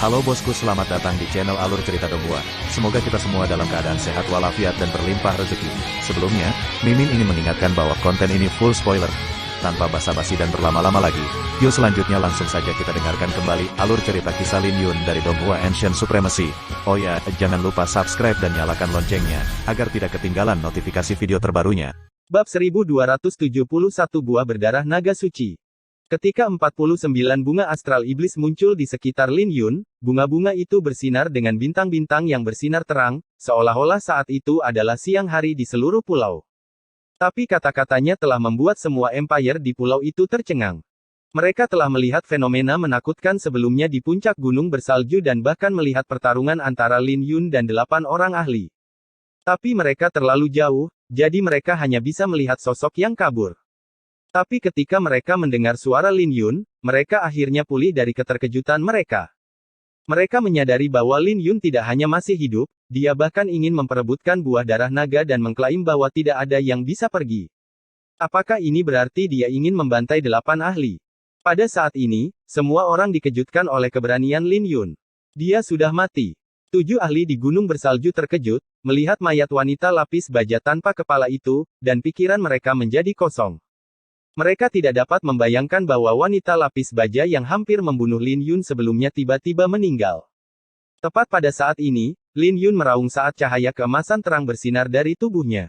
Halo bosku, selamat datang di channel Alur Cerita Donghua. Semoga kita semua dalam keadaan sehat walafiat dan berlimpah rezeki. Sebelumnya, Mimin ingin mengingatkan bahwa konten ini full spoiler. Tanpa basa-basi dan berlama-lama lagi, yuk selanjutnya langsung saja kita dengarkan kembali alur cerita kisah Lin Yun dari Donghua Ancient Supremacy. Oh ya, jangan lupa subscribe dan nyalakan loncengnya, agar tidak ketinggalan notifikasi video terbarunya. Bab 1271 Buah Berdarah Naga Suci. Ketika 49 bunga astral iblis muncul di sekitar Lin Yun, bunga-bunga itu bersinar dengan bintang-bintang yang bersinar terang, seolah-olah saat itu adalah siang hari di seluruh pulau. Tapi kata-katanya telah membuat semua empire di pulau itu tercengang. Mereka telah melihat fenomena menakutkan sebelumnya di puncak gunung bersalju dan bahkan melihat pertarungan antara Lin Yun dan 8 orang ahli. Tapi mereka terlalu jauh, jadi mereka hanya bisa melihat sosok yang kabur. Tapi ketika mereka mendengar suara Lin Yun, mereka akhirnya pulih dari keterkejutan mereka. Mereka menyadari bahwa Lin Yun tidak hanya masih hidup, dia bahkan ingin memperebutkan buah darah naga dan mengklaim bahwa tidak ada yang bisa pergi. Apakah ini berarti dia ingin membantai 8 ahli? Pada saat ini, semua orang dikejutkan oleh keberanian Lin Yun. Dia sudah mati. 7 ahli di gunung bersalju terkejut, melihat mayat wanita lapis baja tanpa kepala itu, dan pikiran mereka menjadi kosong. Mereka tidak dapat membayangkan bahwa wanita lapis baja yang hampir membunuh Lin Yun sebelumnya tiba-tiba meninggal. Tepat pada saat ini, Lin Yun meraung saat cahaya keemasan terang bersinar dari tubuhnya.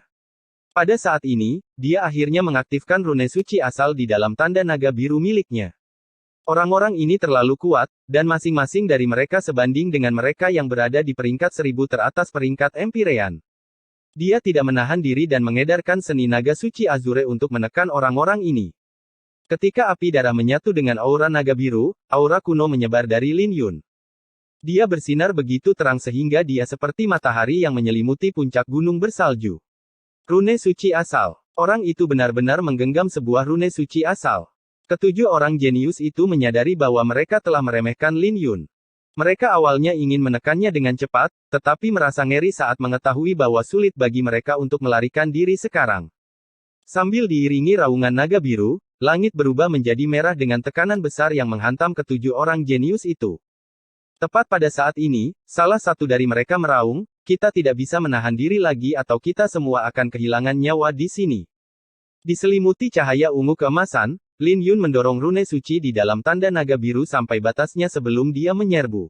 Pada saat ini, dia akhirnya mengaktifkan rune suci asal di dalam tanda naga biru miliknya. Orang-orang ini terlalu kuat, dan masing-masing dari mereka sebanding dengan mereka yang berada di peringkat 1000 teratas peringkat Empirean. Dia tidak menahan diri dan mengedarkan seni naga suci Azure untuk menekan orang-orang ini. Ketika api darah menyatu dengan aura naga biru, aura kuno menyebar dari Lin Yun. Dia bersinar begitu terang sehingga dia seperti matahari yang menyelimuti puncak gunung bersalju. Rune suci asal. Orang itu benar-benar menggenggam sebuah rune suci asal. Ketujuh orang jenius itu menyadari bahwa mereka telah meremehkan Lin Yun. Mereka awalnya ingin menekannya dengan cepat, tetapi merasa ngeri saat mengetahui bahwa sulit bagi mereka untuk melarikan diri sekarang. Sambil diiringi raungan naga biru, langit berubah menjadi merah dengan tekanan besar yang menghantam ketujuh orang jenius itu. Tepat pada saat ini, salah satu dari mereka meraung, "Kita tidak bisa menahan diri lagi atau kita semua akan kehilangan nyawa di sini." Diselimuti cahaya ungu keemasan, Lin Yun mendorong rune suci di dalam tanda naga biru sampai batasnya sebelum dia menyerbu.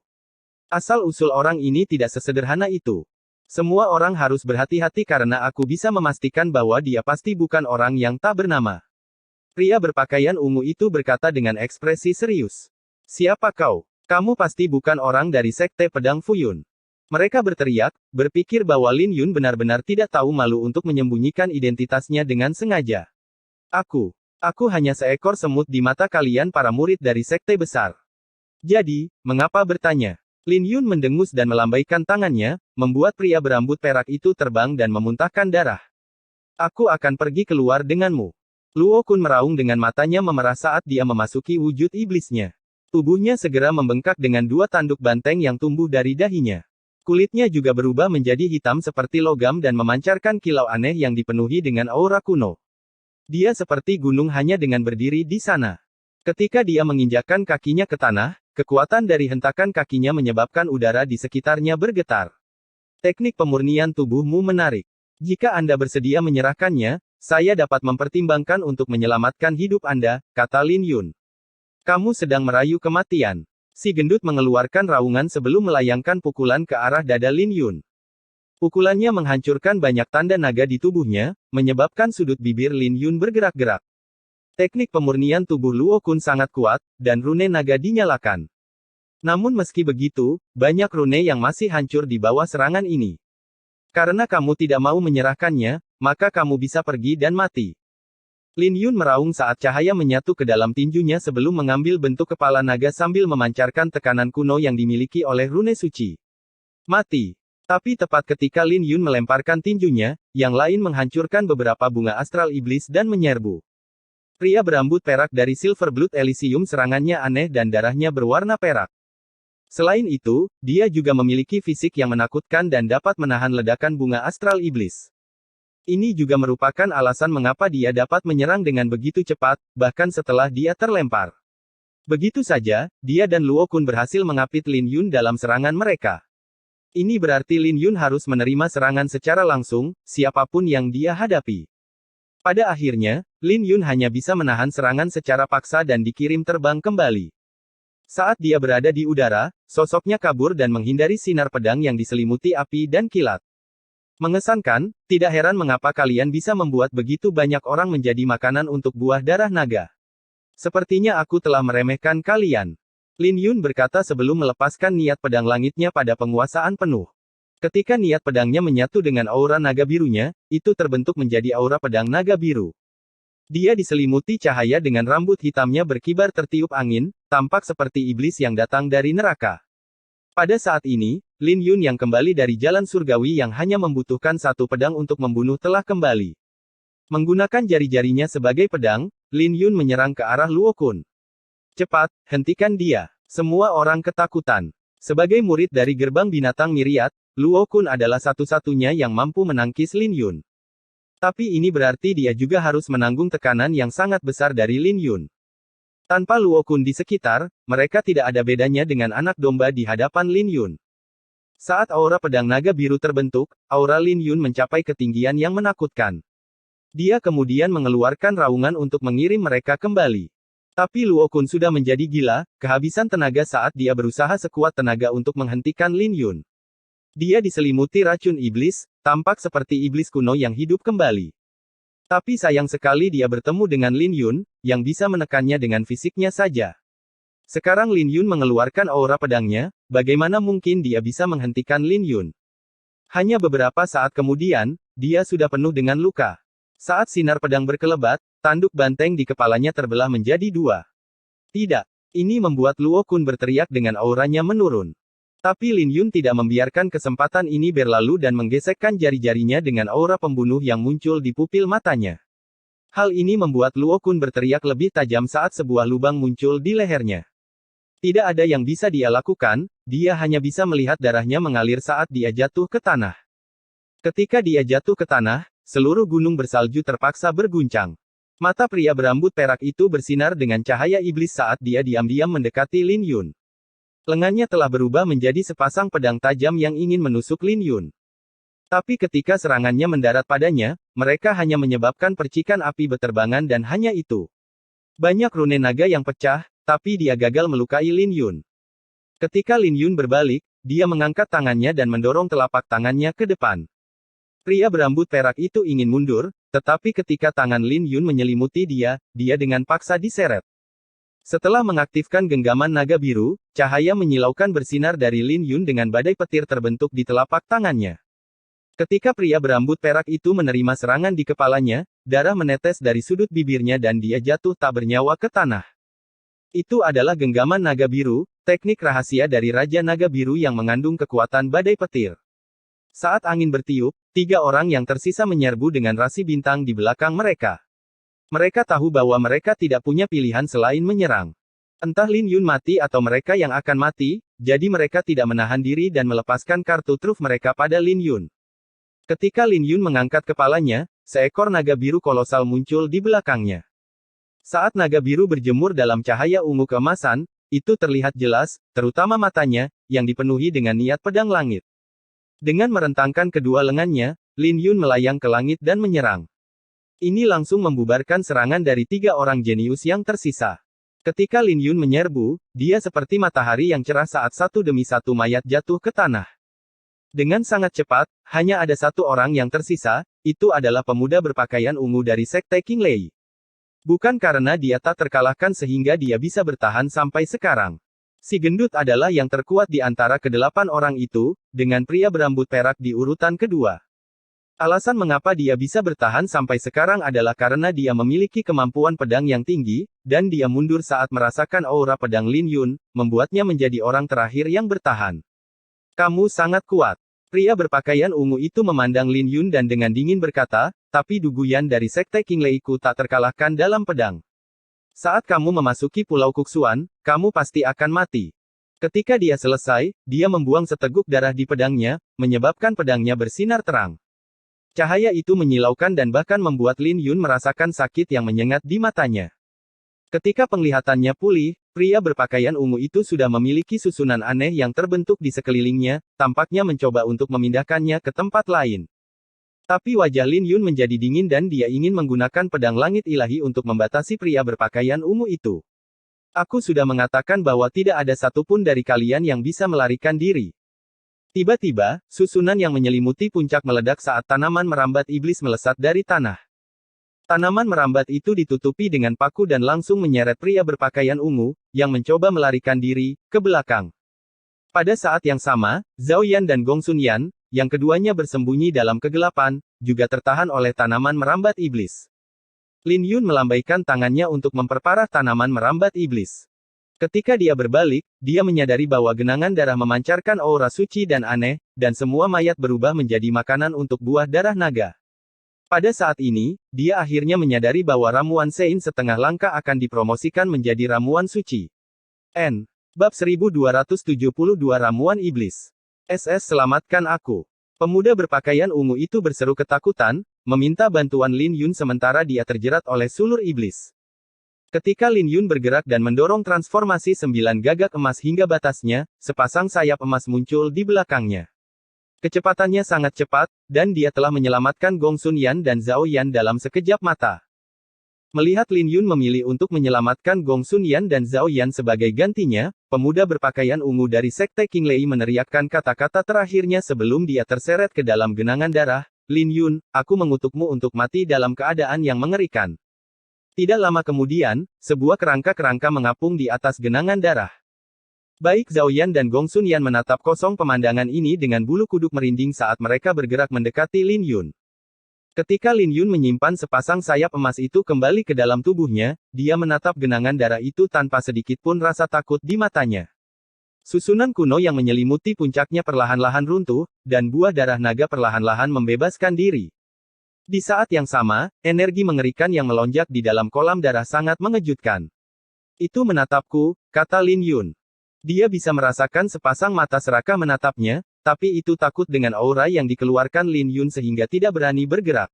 Asal-usul orang ini tidak sesederhana itu. Semua orang harus berhati-hati karena aku bisa memastikan bahwa dia pasti bukan orang yang tak bernama. Pria berpakaian ungu itu berkata dengan ekspresi serius. "Siapa kau? Kamu pasti bukan orang dari Sekte Pedang Fuyun." Mereka berteriak, berpikir bahwa Lin Yun benar-benar tidak tahu malu untuk menyembunyikan identitasnya dengan sengaja. Aku hanya seekor semut di mata kalian para murid dari sekte besar. Jadi, mengapa bertanya?" Lin Yun mendengus dan melambaikan tangannya, membuat pria berambut perak itu terbang dan memuntahkan darah. "Aku akan pergi keluar denganmu." Luo Kun meraung dengan matanya memerah saat dia memasuki wujud iblisnya. Tubuhnya segera membengkak dengan 2 tanduk banteng yang tumbuh dari dahinya. Kulitnya juga berubah menjadi hitam seperti logam dan memancarkan kilau aneh yang dipenuhi dengan aura kuno. Dia seperti gunung hanya dengan berdiri di sana. Ketika dia menginjakkan kakinya ke tanah, kekuatan dari hentakan kakinya menyebabkan udara di sekitarnya bergetar. "Teknik pemurnian tubuhmu menarik. Jika Anda bersedia menyerahkannya, saya dapat mempertimbangkan untuk menyelamatkan hidup Anda," kata Lin Yun. "Kamu sedang merayu kematian." Si gendut mengeluarkan raungan sebelum melayangkan pukulan ke arah dada Lin Yun. Pukulannya menghancurkan banyak tanda naga di tubuhnya, menyebabkan sudut bibir Lin Yun bergerak-gerak. Teknik pemurnian tubuh Luo Kun sangat kuat, dan rune naga dinyalakan. Namun meski begitu, banyak rune yang masih hancur di bawah serangan ini. "Karena kamu tidak mau menyerahkannya, maka kamu bisa pergi dan mati." Lin Yun meraung saat cahaya menyatu ke dalam tinjunya sebelum mengambil bentuk kepala naga sambil memancarkan tekanan kuno yang dimiliki oleh rune suci. "Mati." Tapi tepat ketika Lin Yun melemparkan tinjunya, yang lain menghancurkan beberapa bunga astral iblis dan menyerbu. Pria berambut perak dari Silver Blood Elysium serangannya aneh dan darahnya berwarna perak. Selain itu, dia juga memiliki fisik yang menakutkan dan dapat menahan ledakan bunga astral iblis. Ini juga merupakan alasan mengapa dia dapat menyerang dengan begitu cepat, bahkan setelah dia terlempar. Begitu saja, dia dan Luo Kun berhasil mengapit Lin Yun dalam serangan mereka. Ini berarti Lin Yun harus menerima serangan secara langsung, siapapun yang dia hadapi. Pada akhirnya, Lin Yun hanya bisa menahan serangan secara paksa dan dikirim terbang kembali. Saat dia berada di udara, sosoknya kabur dan menghindari sinar pedang yang diselimuti api dan kilat. Mengesankan, tidak heran mengapa kalian bisa membuat begitu banyak orang menjadi makanan untuk buah darah naga. Sepertinya aku telah meremehkan kalian. Lin Yun berkata sebelum melepaskan niat pedang langitnya pada penguasaan penuh. Ketika niat pedangnya menyatu dengan aura naga birunya, itu terbentuk menjadi aura pedang naga biru. Dia diselimuti cahaya dengan rambut hitamnya berkibar tertiup angin, tampak seperti iblis yang datang dari neraka. Pada saat ini, Lin Yun yang kembali dari jalan surgawi yang hanya membutuhkan satu pedang untuk membunuh telah kembali. Menggunakan jari-jarinya sebagai pedang, Lin Yun menyerang ke arah Luo Kun. Cepat, hentikan dia. Semua orang ketakutan. Sebagai murid dari gerbang binatang Miriat, Luo Kun adalah satu-satunya yang mampu menangkis Lin Yun. Tapi ini berarti dia juga harus menanggung tekanan yang sangat besar dari Lin Yun. Tanpa Luo Kun di sekitar, mereka tidak ada bedanya dengan anak domba di hadapan Lin Yun. Saat aura pedang naga biru terbentuk, aura Lin Yun mencapai ketinggian yang menakutkan. Dia kemudian mengeluarkan raungan untuk mengirim mereka kembali. Tapi Luo Kun sudah menjadi gila, kehabisan tenaga saat dia berusaha sekuat tenaga untuk menghentikan Lin Yun. Dia diselimuti racun iblis, tampak seperti iblis kuno yang hidup kembali. Tapi sayang sekali dia bertemu dengan Lin Yun, yang bisa menekannya dengan fisiknya saja. Sekarang Lin Yun mengeluarkan aura pedangnya, bagaimana mungkin dia bisa menghentikan Lin Yun? Hanya beberapa saat kemudian, dia sudah penuh dengan luka. Saat sinar pedang berkelebat, tanduk banteng di kepalanya terbelah menjadi dua. Tidak. Ini membuat Luo Kun berteriak dengan auranya menurun. Tapi Lin Yun tidak membiarkan kesempatan ini berlalu dan menggesekkan jari-jarinya dengan aura pembunuh yang muncul di pupil matanya. Hal ini membuat Luo Kun berteriak lebih tajam saat sebuah lubang muncul di lehernya. Tidak ada yang bisa dia lakukan, dia hanya bisa melihat darahnya mengalir saat dia jatuh ke tanah. Ketika dia jatuh ke tanah, seluruh gunung bersalju terpaksa berguncang. Mata pria berambut perak itu bersinar dengan cahaya iblis saat dia diam-diam mendekati Lin Yun. Lengannya telah berubah menjadi sepasang pedang tajam yang ingin menusuk Lin Yun. Tapi ketika serangannya mendarat padanya, mereka hanya menyebabkan percikan api beterbangan dan hanya itu. Banyak rune naga yang pecah, tapi dia gagal melukai Lin Yun. Ketika Lin Yun berbalik, dia mengangkat tangannya dan mendorong telapak tangannya ke depan. Pria berambut perak itu ingin mundur, tetapi ketika tangan Lin Yun menyelimuti dia dengan paksa diseret. Setelah mengaktifkan genggaman naga biru, cahaya menyilaukan bersinar dari Lin Yun dengan badai petir terbentuk di telapak tangannya. Ketika pria berambut perak itu menerima serangan di kepalanya, darah menetes dari sudut bibirnya dan dia jatuh tak bernyawa ke tanah. Itu adalah genggaman naga biru, teknik rahasia dari Raja Naga Biru yang mengandung kekuatan badai petir. Saat angin bertiup, 3 orang yang tersisa menyerbu dengan rasi bintang di belakang mereka. Mereka tahu bahwa mereka tidak punya pilihan selain menyerang. Entah Lin Yun mati atau mereka yang akan mati, jadi mereka tidak menahan diri dan melepaskan kartu truf mereka pada Lin Yun. Ketika Lin Yun mengangkat kepalanya, seekor naga biru kolosal muncul di belakangnya. Saat naga biru berjemur dalam cahaya ungu keemasan, itu terlihat jelas, terutama matanya, yang dipenuhi dengan niat pedang langit. Dengan merentangkan kedua lengannya, Lin Yun melayang ke langit dan menyerang. Ini langsung membubarkan serangan dari 3 orang jenius yang tersisa. Ketika Lin Yun menyerbu, dia seperti matahari yang cerah saat satu demi satu mayat jatuh ke tanah. Dengan sangat cepat, hanya ada 1 orang yang tersisa, itu adalah pemuda berpakaian ungu dari Sekte King Lei. Bukan karena dia tak terkalahkan sehingga dia bisa bertahan sampai sekarang. Si gendut adalah yang terkuat di antara ke-8 orang itu, dengan pria berambut perak di urutan kedua. Alasan mengapa dia bisa bertahan sampai sekarang adalah karena dia memiliki kemampuan pedang yang tinggi, dan dia mundur saat merasakan aura pedang Lin Yun, membuatnya menjadi orang terakhir yang bertahan. Kamu sangat kuat. Pria berpakaian ungu itu memandang Lin Yun dan dengan dingin berkata, tapi Duguyan dari Sekte King Lei ku tak terkalahkan dalam pedang. Saat kamu memasuki Pulau Kuksuan, kamu pasti akan mati. Ketika dia selesai, dia membuang seteguk darah di pedangnya, menyebabkan pedangnya bersinar terang. Cahaya itu menyilaukan dan bahkan membuat Lin Yun merasakan sakit yang menyengat di matanya. Ketika penglihatannya pulih, Pria berpakaian ungu itu sudah memiliki susunan aneh yang terbentuk di sekelilingnya, tampaknya mencoba untuk memindahkannya ke tempat lain. Tapi wajah Lin Yun menjadi dingin dan dia ingin menggunakan pedang langit ilahi untuk membatasi pria berpakaian ungu itu. Aku sudah mengatakan bahwa tidak ada satupun dari kalian yang bisa melarikan diri. Tiba-tiba, susunan yang menyelimuti puncak meledak saat tanaman merambat iblis melesat dari tanah. Tanaman merambat itu ditutupi dengan paku dan langsung menyeret pria berpakaian ungu, yang mencoba melarikan diri, ke belakang. Pada saat yang sama, Zhao Yan dan Gong Sun Yan, yang keduanya bersembunyi dalam kegelapan, juga tertahan oleh tanaman merambat iblis. Lin Yun melambaikan tangannya untuk memperparah tanaman merambat iblis. Ketika dia berbalik, dia menyadari bahwa genangan darah memancarkan aura suci dan aneh, dan semua mayat berubah menjadi makanan untuk buah darah naga. Pada saat ini, dia akhirnya menyadari bahwa ramuan Sein setengah langka akan dipromosikan menjadi ramuan suci. N. Bab 1272 Ramuan Iblis. SS selamatkan aku. Pemuda berpakaian ungu itu berseru ketakutan, meminta bantuan Lin Yun sementara dia terjerat oleh sulur iblis. Ketika Lin Yun bergerak dan mendorong transformasi 9 gagak emas hingga batasnya, sepasang sayap emas muncul di belakangnya. Kecepatannya sangat cepat, dan dia telah menyelamatkan Gong Sun Yan dan Zhao Yan dalam sekejap mata. Melihat Lin Yun memilih untuk menyelamatkan Gong Sun Yan dan Zhao Yan sebagai gantinya, pemuda berpakaian ungu dari Sekte King Lei meneriakkan kata-kata terakhirnya sebelum dia terseret ke dalam genangan darah, Lin Yun, aku mengutukmu untuk mati dalam keadaan yang mengerikan. Tidak lama kemudian, sebuah kerangka-kerangka mengapung di atas genangan darah. Baik Zhao Yan dan Gong Sun Yan menatap kosong pemandangan ini dengan bulu kuduk merinding saat mereka bergerak mendekati Lin Yun. Ketika Lin Yun menyimpan sepasang sayap emas itu kembali ke dalam tubuhnya, dia menatap genangan darah itu tanpa sedikit pun rasa takut di matanya. Susunan kuno yang menyelimuti puncaknya perlahan-lahan runtuh, dan buah darah naga perlahan-lahan membebaskan diri. Di saat yang sama, energi mengerikan yang melonjak di dalam kolam darah sangat mengejutkan. Itu menatapku, kata Lin Yun. Dia bisa merasakan sepasang mata serakah menatapnya, tapi itu takut dengan aura yang dikeluarkan Lin Yun sehingga tidak berani bergerak.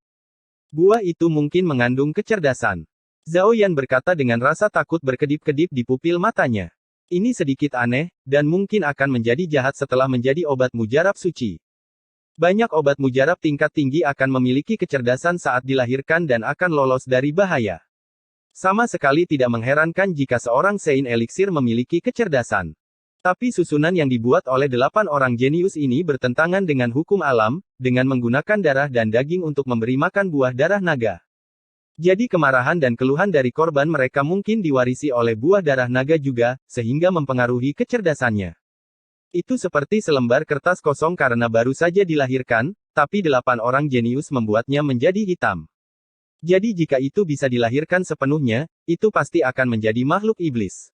Buah itu mungkin mengandung kecerdasan. Zhao Yan berkata dengan rasa takut berkedip-kedip di pupil matanya. Ini sedikit aneh, dan mungkin akan menjadi jahat setelah menjadi obat mujarab suci. Banyak obat mujarab tingkat tinggi akan memiliki kecerdasan saat dilahirkan dan akan lolos dari bahaya. Sama sekali tidak mengherankan jika seorang Sein Elixir memiliki kecerdasan. Tapi susunan yang dibuat oleh 8 orang jenius ini bertentangan dengan hukum alam, dengan menggunakan darah dan daging untuk memberi makan buah darah naga. Jadi kemarahan dan keluhan dari korban mereka mungkin diwarisi oleh buah darah naga juga, sehingga mempengaruhi kecerdasannya. Itu seperti selembar kertas kosong karena baru saja dilahirkan, tapi 8 orang jenius membuatnya menjadi hitam. Jadi jika itu bisa dilahirkan sepenuhnya, itu pasti akan menjadi makhluk iblis.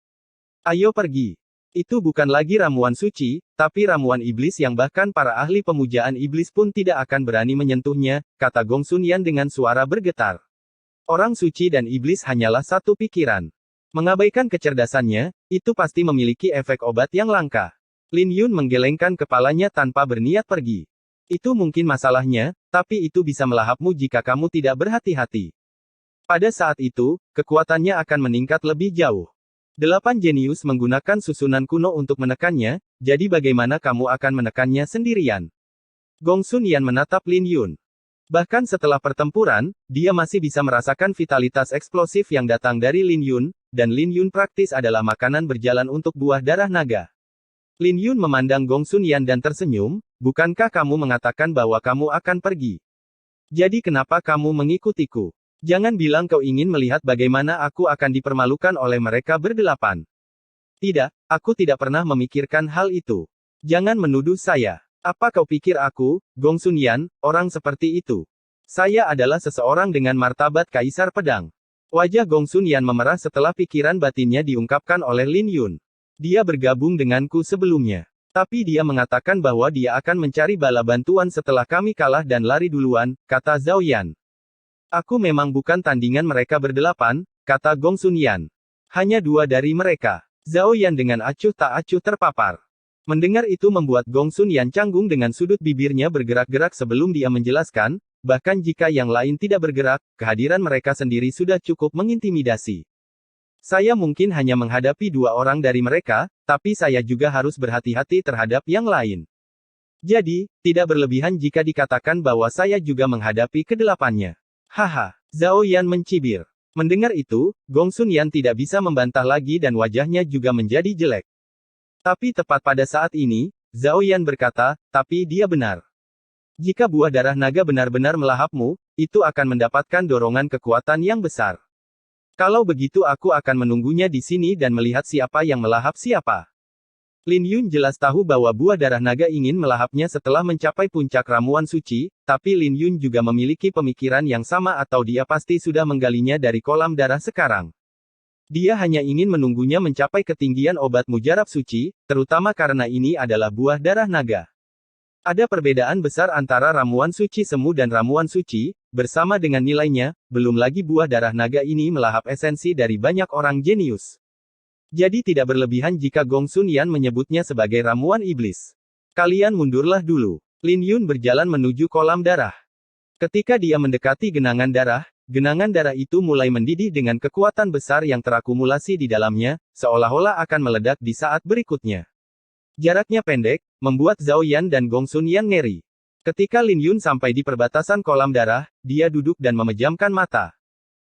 Ayo pergi. Itu bukan lagi ramuan suci, tapi ramuan iblis yang bahkan para ahli pemujaan iblis pun tidak akan berani menyentuhnya, kata Gong Sun Yan dengan suara bergetar. Orang suci dan iblis hanyalah satu pikiran. Mengabaikan kecerdasannya, itu pasti memiliki efek obat yang langka. Lin Yun menggelengkan kepalanya tanpa berniat pergi. Itu mungkin masalahnya, tapi itu bisa melahapmu jika kamu tidak berhati-hati. Pada saat itu, kekuatannya akan meningkat lebih jauh. 8 jenius menggunakan susunan kuno untuk menekannya, jadi bagaimana kamu akan menekannya sendirian? Gong Sun Yan menatap Lin Yun. Bahkan setelah pertempuran, dia masih bisa merasakan vitalitas eksplosif yang datang dari Lin Yun, dan Lin Yun praktis adalah makanan berjalan untuk buah darah naga. Lin Yun memandang Gong Sun Yan dan tersenyum, bukankah kamu mengatakan bahwa kamu akan pergi? Jadi kenapa kamu mengikutiku? Jangan bilang kau ingin melihat bagaimana aku akan dipermalukan oleh mereka berdelapan. Tidak, aku tidak pernah memikirkan hal itu. Jangan menuduh saya. Apa kau pikir aku, Gong Sun Yan, orang seperti itu? Saya adalah seseorang dengan martabat Kaisar Pedang. Wajah Gong Sun Yan memerah setelah pikiran batinnya diungkapkan oleh Lin Yun. Dia bergabung denganku sebelumnya. Tapi dia mengatakan bahwa dia akan mencari bala bantuan setelah kami kalah dan lari duluan, kata Zhao Yan. Aku memang bukan tandingan mereka berdelapan, kata Gong Sun Yan. Hanya 2 dari mereka. Zhao Yan dengan acuh tak acuh terpapar. Mendengar itu membuat Gong Sun Yan canggung dengan sudut bibirnya bergerak-gerak sebelum dia menjelaskan, bahkan jika yang lain tidak bergerak, kehadiran mereka sendiri sudah cukup mengintimidasi. Saya mungkin hanya menghadapi 2 orang dari mereka, tapi saya juga harus berhati-hati terhadap yang lain. Jadi, tidak berlebihan jika dikatakan bahwa saya juga menghadapi ke-8-nya. Haha, Zhao Yan mencibir. Mendengar itu, Gong Sun Yan tidak bisa membantah lagi dan wajahnya juga menjadi jelek. Tapi tepat pada saat ini, Zhao Yan berkata, tapi dia benar. Jika buah darah naga benar-benar melahapmu, itu akan mendapatkan dorongan kekuatan yang besar. Kalau begitu aku akan menunggunya di sini dan melihat siapa yang melahap siapa. Lin Yun jelas tahu bahwa buah darah naga ingin melahapnya setelah mencapai puncak ramuan suci, tapi Lin Yun juga memiliki pemikiran yang sama atau dia pasti sudah menggalinya dari kolam darah sekarang. Dia hanya ingin menunggunya mencapai ketinggian obat mujarab suci, terutama karena ini adalah buah darah naga. Ada perbedaan besar antara ramuan suci semu dan ramuan suci, bersama dengan nilainya, belum lagi buah darah naga ini melahap esensi dari banyak orang jenius. Jadi tidak berlebihan jika Gong Sun Yan menyebutnya sebagai ramuan iblis. Kalian mundurlah dulu. Lin Yun berjalan menuju kolam darah. Ketika dia mendekati genangan darah itu mulai mendidih dengan kekuatan besar yang terakumulasi di dalamnya, seolah-olah akan meledak di saat berikutnya. Jaraknya pendek, membuat Zhao Yan dan Gong Sun Yan ngeri. Ketika Lin Yun sampai di perbatasan kolam darah, dia duduk dan memejamkan mata.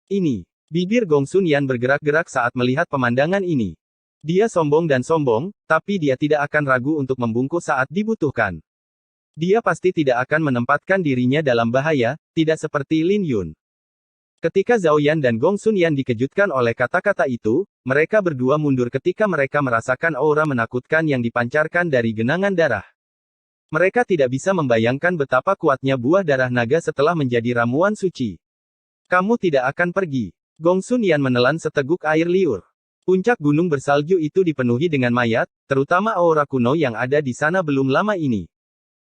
Ini. Bibir Gong Sun Yan bergerak-gerak saat melihat pemandangan ini. Dia sombong, tapi dia tidak akan ragu untuk membungkuk saat dibutuhkan. Dia pasti tidak akan menempatkan dirinya dalam bahaya, tidak seperti Lin Yun. Ketika Zhao Yan dan Gong Sun Yan dikejutkan oleh kata-kata itu, mereka berdua mundur ketika mereka merasakan aura menakutkan yang dipancarkan dari genangan darah. Mereka tidak bisa membayangkan betapa kuatnya buah darah naga setelah menjadi ramuan suci. Kamu tidak akan pergi. Gong Sun Yan menelan seteguk air liur. Puncak gunung bersalju itu dipenuhi dengan mayat, terutama aura kuno yang ada di sana belum lama ini.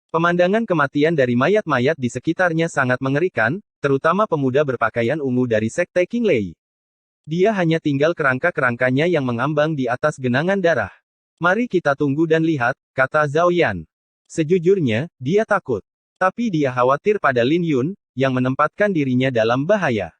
Pemandangan kematian dari mayat-mayat di sekitarnya sangat mengerikan, terutama pemuda berpakaian ungu dari sekte King Lei. Dia hanya tinggal kerangka-kerangkanya yang mengambang di atas genangan darah. Mari kita tunggu dan lihat, kata Zhao Yan. Sejujurnya, dia takut. Tapi dia khawatir pada Lin Yun, yang menempatkan dirinya dalam bahaya.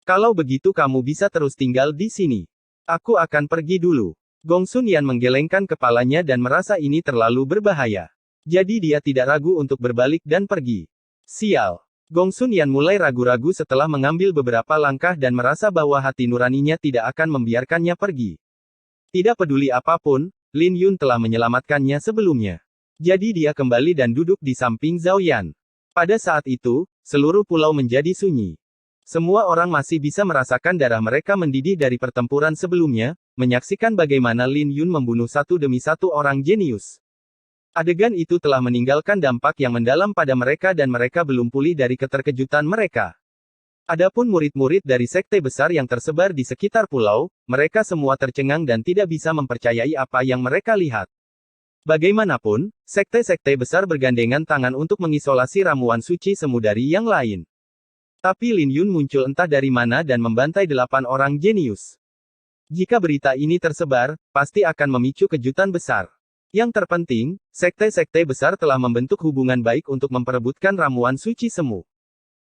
Kalau begitu kamu bisa terus tinggal di sini. Aku akan pergi dulu. Gong Sun Yan menggelengkan kepalanya dan merasa ini terlalu berbahaya. Jadi dia tidak ragu untuk berbalik dan pergi. Sial. Gong Sun Yan mulai ragu-ragu setelah mengambil beberapa langkah dan merasa bahwa hati nuraninya tidak akan membiarkannya pergi. Tidak peduli apapun, Lin Yun telah menyelamatkannya sebelumnya. Jadi dia kembali dan duduk di samping Zhao Yan. Pada saat itu, seluruh pulau menjadi sunyi. Semua orang masih bisa merasakan darah mereka mendidih dari pertempuran sebelumnya, menyaksikan bagaimana Lin Yun membunuh satu demi satu orang jenius. Adegan itu telah meninggalkan dampak yang mendalam pada mereka dan mereka belum pulih dari keterkejutan mereka. Adapun murid-murid dari sekte besar yang tersebar di sekitar pulau, mereka semua tercengang dan tidak bisa mempercayai apa yang mereka lihat. Bagaimanapun, sekte-sekte besar bergandengan tangan untuk mengisolasi ramuan suci semu dari yang lain. Tapi Lin Yun muncul entah dari mana dan membantai 8 orang jenius. Jika berita ini tersebar, pasti akan memicu kejutan besar. Yang terpenting, sekte-sekte besar telah membentuk hubungan baik untuk memperebutkan ramuan suci semu.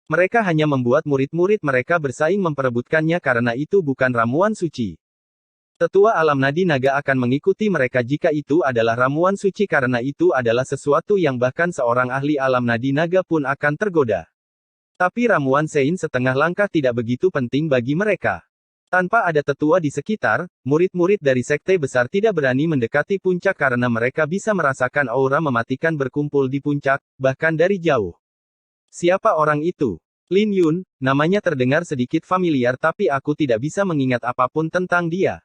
Mereka hanya membuat murid-murid mereka bersaing memperebutkannya karena itu bukan ramuan suci. Tetua alam nadi naga akan mengikuti mereka jika itu adalah ramuan suci karena itu adalah sesuatu yang bahkan seorang ahli alam nadi naga pun akan tergoda. Tapi ramuan Sein setengah langkah tidak begitu penting bagi mereka. Tanpa ada tetua di sekitar, murid-murid dari sekte besar tidak berani mendekati puncak karena mereka bisa merasakan aura mematikan berkumpul di puncak, bahkan dari jauh. Siapa orang itu? Lin Yun, namanya terdengar sedikit familiar tapi aku tidak bisa mengingat apapun tentang dia.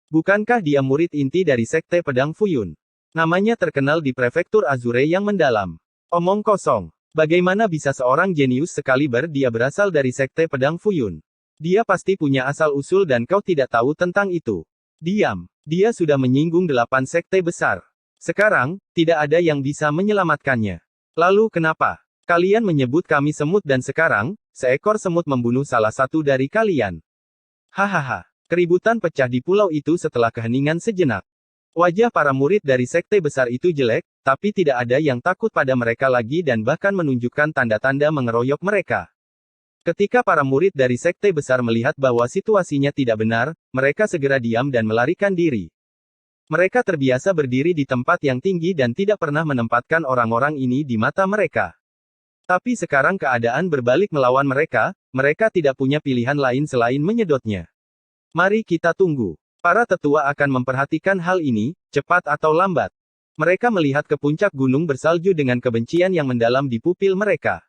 Bukankah dia murid inti dari sekte pedang Fuyun? Namanya terkenal di prefektur Azure yang mendalam. Omong kosong. Bagaimana bisa seorang jenius sekaliber dia berasal dari sekte pedang Fuyun? Dia pasti punya asal-usul dan kau tidak tahu tentang itu. Diam. Dia sudah menyinggung 8 sekte besar. Sekarang, tidak ada yang bisa menyelamatkannya. Lalu kenapa? Kalian menyebut kami semut dan sekarang, seekor semut membunuh salah satu dari kalian. Hahaha. Keributan pecah di pulau itu setelah keheningan sejenak. Wajah para murid dari sekte besar itu jelek, tapi tidak ada yang takut pada mereka lagi dan bahkan menunjukkan tanda-tanda mengeroyok mereka. Ketika para murid dari sekte besar melihat bahwa situasinya tidak benar, mereka segera diam dan melarikan diri. Mereka terbiasa berdiri di tempat yang tinggi dan tidak pernah menempatkan orang-orang ini di mata mereka. Tapi sekarang keadaan berbalik melawan mereka, mereka tidak punya pilihan lain selain menyedotnya. Mari kita tunggu. Para tetua akan memperhatikan hal ini, cepat atau lambat. Mereka melihat ke puncak gunung bersalju dengan kebencian yang mendalam di pupil mereka.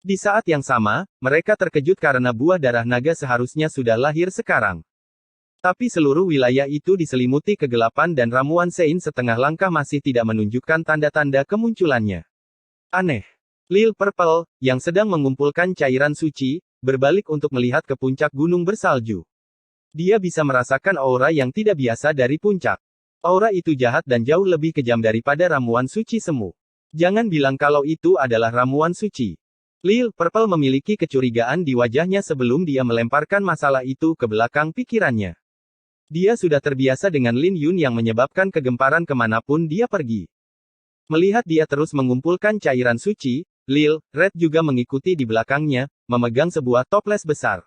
Di saat yang sama, mereka terkejut karena buah darah naga seharusnya sudah lahir sekarang. Tapi seluruh wilayah itu diselimuti kegelapan dan ramuan Sein setengah langkah masih tidak menunjukkan tanda-tanda kemunculannya. Aneh. Lil Purple, yang sedang mengumpulkan cairan suci, berbalik untuk melihat ke puncak gunung bersalju. Dia bisa merasakan aura yang tidak biasa dari puncak. Aura itu jahat dan jauh lebih kejam daripada ramuan suci semu. Jangan bilang kalau itu adalah ramuan suci. Lil Purple memiliki kecurigaan di wajahnya sebelum dia melemparkan masalah itu ke belakang pikirannya. Dia sudah terbiasa dengan Lin Yun yang menyebabkan kegemparan kemanapun dia pergi. Melihat dia terus mengumpulkan cairan suci, Lil Red juga mengikuti di belakangnya, memegang sebuah toples besar.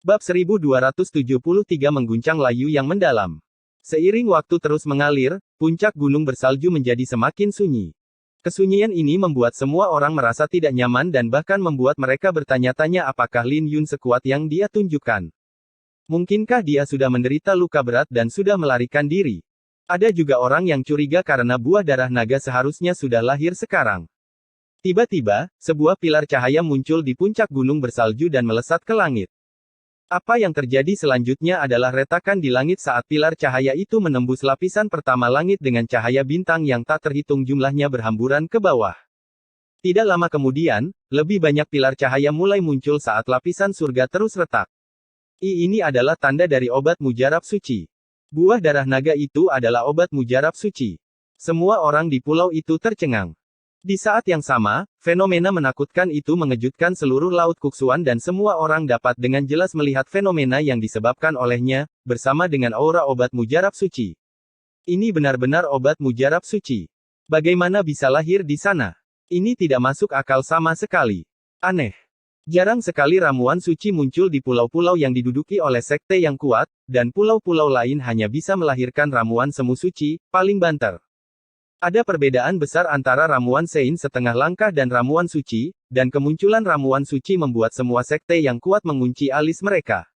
Bab 1273 mengguncang layu yang mendalam. Seiring waktu terus mengalir, puncak gunung bersalju menjadi semakin sunyi. Kesunyian ini membuat semua orang merasa tidak nyaman dan bahkan membuat mereka bertanya-tanya apakah Lin Yun sekuat yang dia tunjukkan. Mungkinkah dia sudah menderita luka berat dan sudah melarikan diri? Ada juga orang yang curiga karena buah darah naga seharusnya sudah lahir sekarang. Tiba-tiba, sebuah pilar cahaya muncul di puncak gunung bersalju dan melesat ke langit. Apa yang terjadi selanjutnya adalah retakan di langit saat pilar cahaya itu menembus lapisan pertama langit dengan cahaya bintang yang tak terhitung jumlahnya berhamburan ke bawah. Tidak lama kemudian, lebih banyak pilar cahaya mulai muncul saat lapisan surga terus retak. Ini adalah tanda dari obat mujarab suci. Buah darah naga itu adalah obat mujarab suci. Semua orang di pulau itu tercengang. Di saat yang sama, fenomena menakutkan itu mengejutkan seluruh laut Kuksuan dan semua orang dapat dengan jelas melihat fenomena yang disebabkan olehnya, bersama dengan aura obat mujarab suci. Ini benar-benar obat mujarab suci. Bagaimana bisa lahir di sana? Ini tidak masuk akal sama sekali. Aneh. Jarang sekali ramuan suci muncul di pulau-pulau yang diduduki oleh sekte yang kuat, dan pulau-pulau lain hanya bisa melahirkan ramuan semu suci, paling banter. Ada perbedaan besar antara ramuan Sein setengah langkah dan ramuan suci, dan kemunculan ramuan suci membuat semua sekte yang kuat mengunci alis mereka.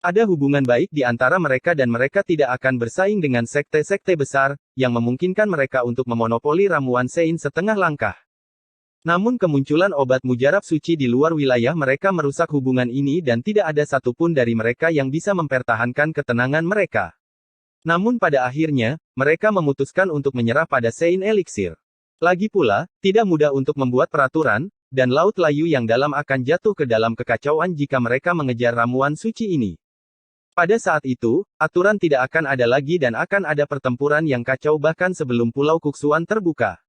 Ada hubungan baik di antara mereka dan mereka tidak akan bersaing dengan sekte-sekte besar, yang memungkinkan mereka untuk memonopoli ramuan Sein setengah langkah. Namun kemunculan obat mujarab suci di luar wilayah mereka merusak hubungan ini dan tidak ada satupun dari mereka yang bisa mempertahankan ketenangan mereka. Namun pada akhirnya, mereka memutuskan untuk menyerah pada Sein Elixir. Lagi pula, tidak mudah untuk membuat peraturan, dan Laut Layu yang dalam akan jatuh ke dalam kekacauan jika mereka mengejar ramuan suci ini. Pada saat itu, aturan tidak akan ada lagi dan akan ada pertempuran yang kacau bahkan sebelum Pulau Kuksuan terbuka.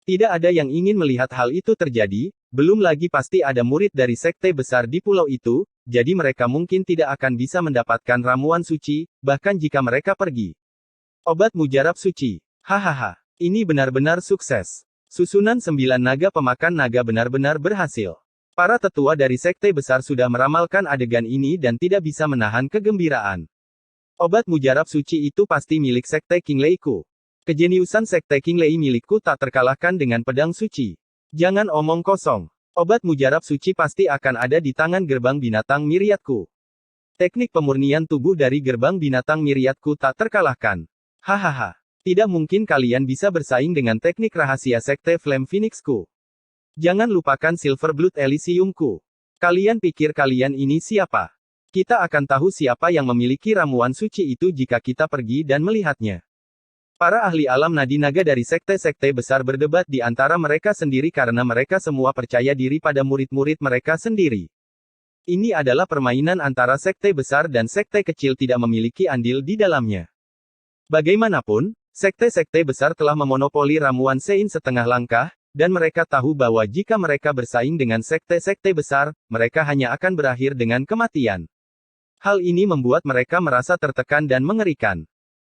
Tidak ada yang ingin melihat hal itu terjadi, belum lagi pasti ada murid dari sekte besar di pulau itu, jadi mereka mungkin tidak akan bisa mendapatkan ramuan suci, bahkan jika mereka pergi. Obat mujarab suci. Hahaha. Ini benar-benar sukses. Susunan 9 naga pemakan naga benar-benar berhasil. Para tetua dari sekte besar sudah meramalkan adegan ini dan tidak bisa menahan kegembiraan. Obat mujarab suci itu pasti milik sekte King Lei-ku. Kejeniusan sekte King Lei milikku tak terkalahkan dengan pedang suci. Jangan omong kosong. Obat mujarab suci pasti akan ada di tangan gerbang binatang miriatku. Teknik pemurnian tubuh dari gerbang binatang miriatku tak terkalahkan. Hahaha. Tidak mungkin kalian bisa bersaing dengan teknik rahasia sekte Flame Phoenixku. Jangan lupakan Silver Blood Elysiumku. Kalian pikir kalian ini siapa? Kita akan tahu siapa yang memiliki ramuan suci itu jika kita pergi dan melihatnya. Para ahli alam nadi naga dari sekte-sekte besar berdebat di antara mereka sendiri karena mereka semua percaya diri pada murid-murid mereka sendiri. Ini adalah permainan antara sekte besar dan sekte kecil tidak memiliki andil di dalamnya. Bagaimanapun, sekte-sekte besar telah memonopoli ramuan Sein setengah langkah, dan mereka tahu bahwa jika mereka bersaing dengan sekte-sekte besar, mereka hanya akan berakhir dengan kematian. Hal ini membuat mereka merasa tertekan dan mengerikan.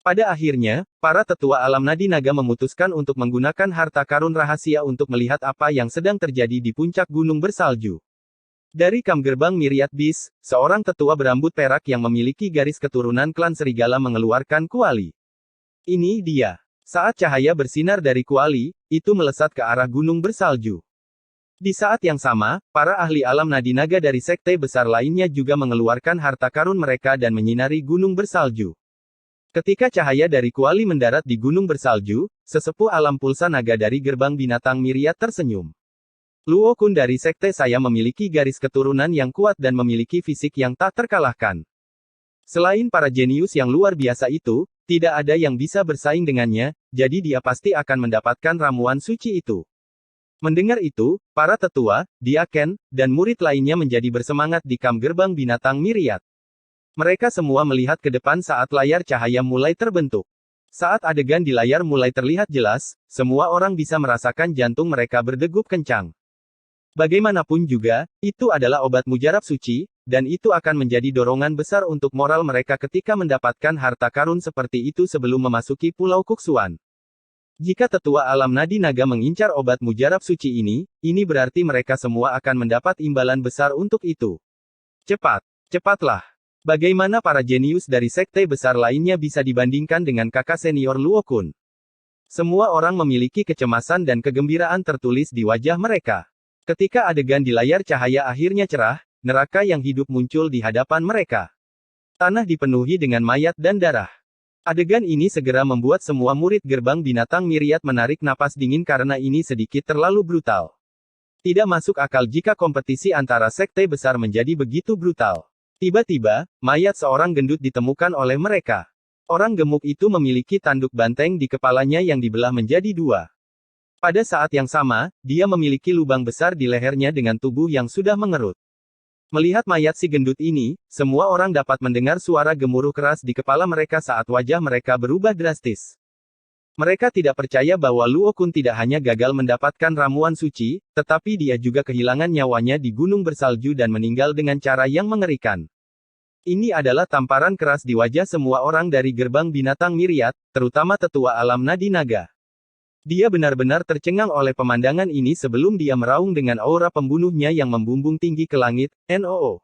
Pada akhirnya, para tetua alam nadi naga memutuskan untuk menggunakan harta karun rahasia untuk melihat apa yang sedang terjadi di puncak gunung bersalju. Dari kam gerbang Myriad Beast, seorang tetua berambut perak yang memiliki garis keturunan klan serigala mengeluarkan kuali. Ini dia. Saat cahaya bersinar dari kuali, itu melesat ke arah gunung bersalju. Di saat yang sama, para ahli alam nadi naga dari sekte besar lainnya juga mengeluarkan harta karun mereka dan menyinari gunung bersalju. Ketika cahaya dari kuali mendarat di gunung bersalju, sesepuh alam pulsa naga dari gerbang binatang Myriad tersenyum. Luo Kun dari sekte saya memiliki garis keturunan yang kuat dan memiliki fisik yang tak terkalahkan. Selain para jenius yang luar biasa itu, tidak ada yang bisa bersaing dengannya, jadi dia pasti akan mendapatkan ramuan suci itu. Mendengar itu, para tetua, diaken, dan murid lainnya menjadi bersemangat di kam gerbang binatang Myriad. Mereka semua melihat ke depan saat layar cahaya mulai terbentuk. Saat adegan di layar mulai terlihat jelas, semua orang bisa merasakan jantung mereka berdegup kencang. Bagaimanapun juga, itu adalah obat mujarab suci, dan itu akan menjadi dorongan besar untuk moral mereka ketika mendapatkan harta karun seperti itu sebelum memasuki Pulau Kuksuan. Jika tetua alam nadi naga mengincar obat mujarab suci ini berarti mereka semua akan mendapat imbalan besar untuk itu. Cepatlah. Bagaimana para jenius dari sekte besar lainnya bisa dibandingkan dengan kakak senior Luo Kun? Semua orang memiliki kecemasan dan kegembiraan tertulis di wajah mereka. Ketika adegan di layar cahaya akhirnya cerah, neraka yang hidup muncul di hadapan mereka. Tanah dipenuhi dengan mayat dan darah. Adegan ini segera membuat semua murid gerbang binatang Myriad menarik napas dingin karena ini sedikit terlalu brutal. Tidak masuk akal jika kompetisi antara sekte besar menjadi begitu brutal. Tiba-tiba, mayat seorang gendut ditemukan oleh mereka. Orang gemuk itu memiliki tanduk banteng di kepalanya yang dibelah menjadi dua. Pada saat yang sama, dia memiliki lubang besar di lehernya dengan tubuh yang sudah mengerut. Melihat mayat si gendut ini, semua orang dapat mendengar suara gemuruh keras di kepala mereka saat wajah mereka berubah drastis. Mereka tidak percaya bahwa Luo Kun tidak hanya gagal mendapatkan ramuan suci, tetapi dia juga kehilangan nyawanya di gunung bersalju dan meninggal dengan cara yang mengerikan. Ini adalah tamparan keras di wajah semua orang dari gerbang binatang Myriad, terutama tetua alam nadi naga. Dia benar-benar tercengang oleh pemandangan ini sebelum dia meraung dengan aura pembunuhnya yang membumbung tinggi ke langit, NOO.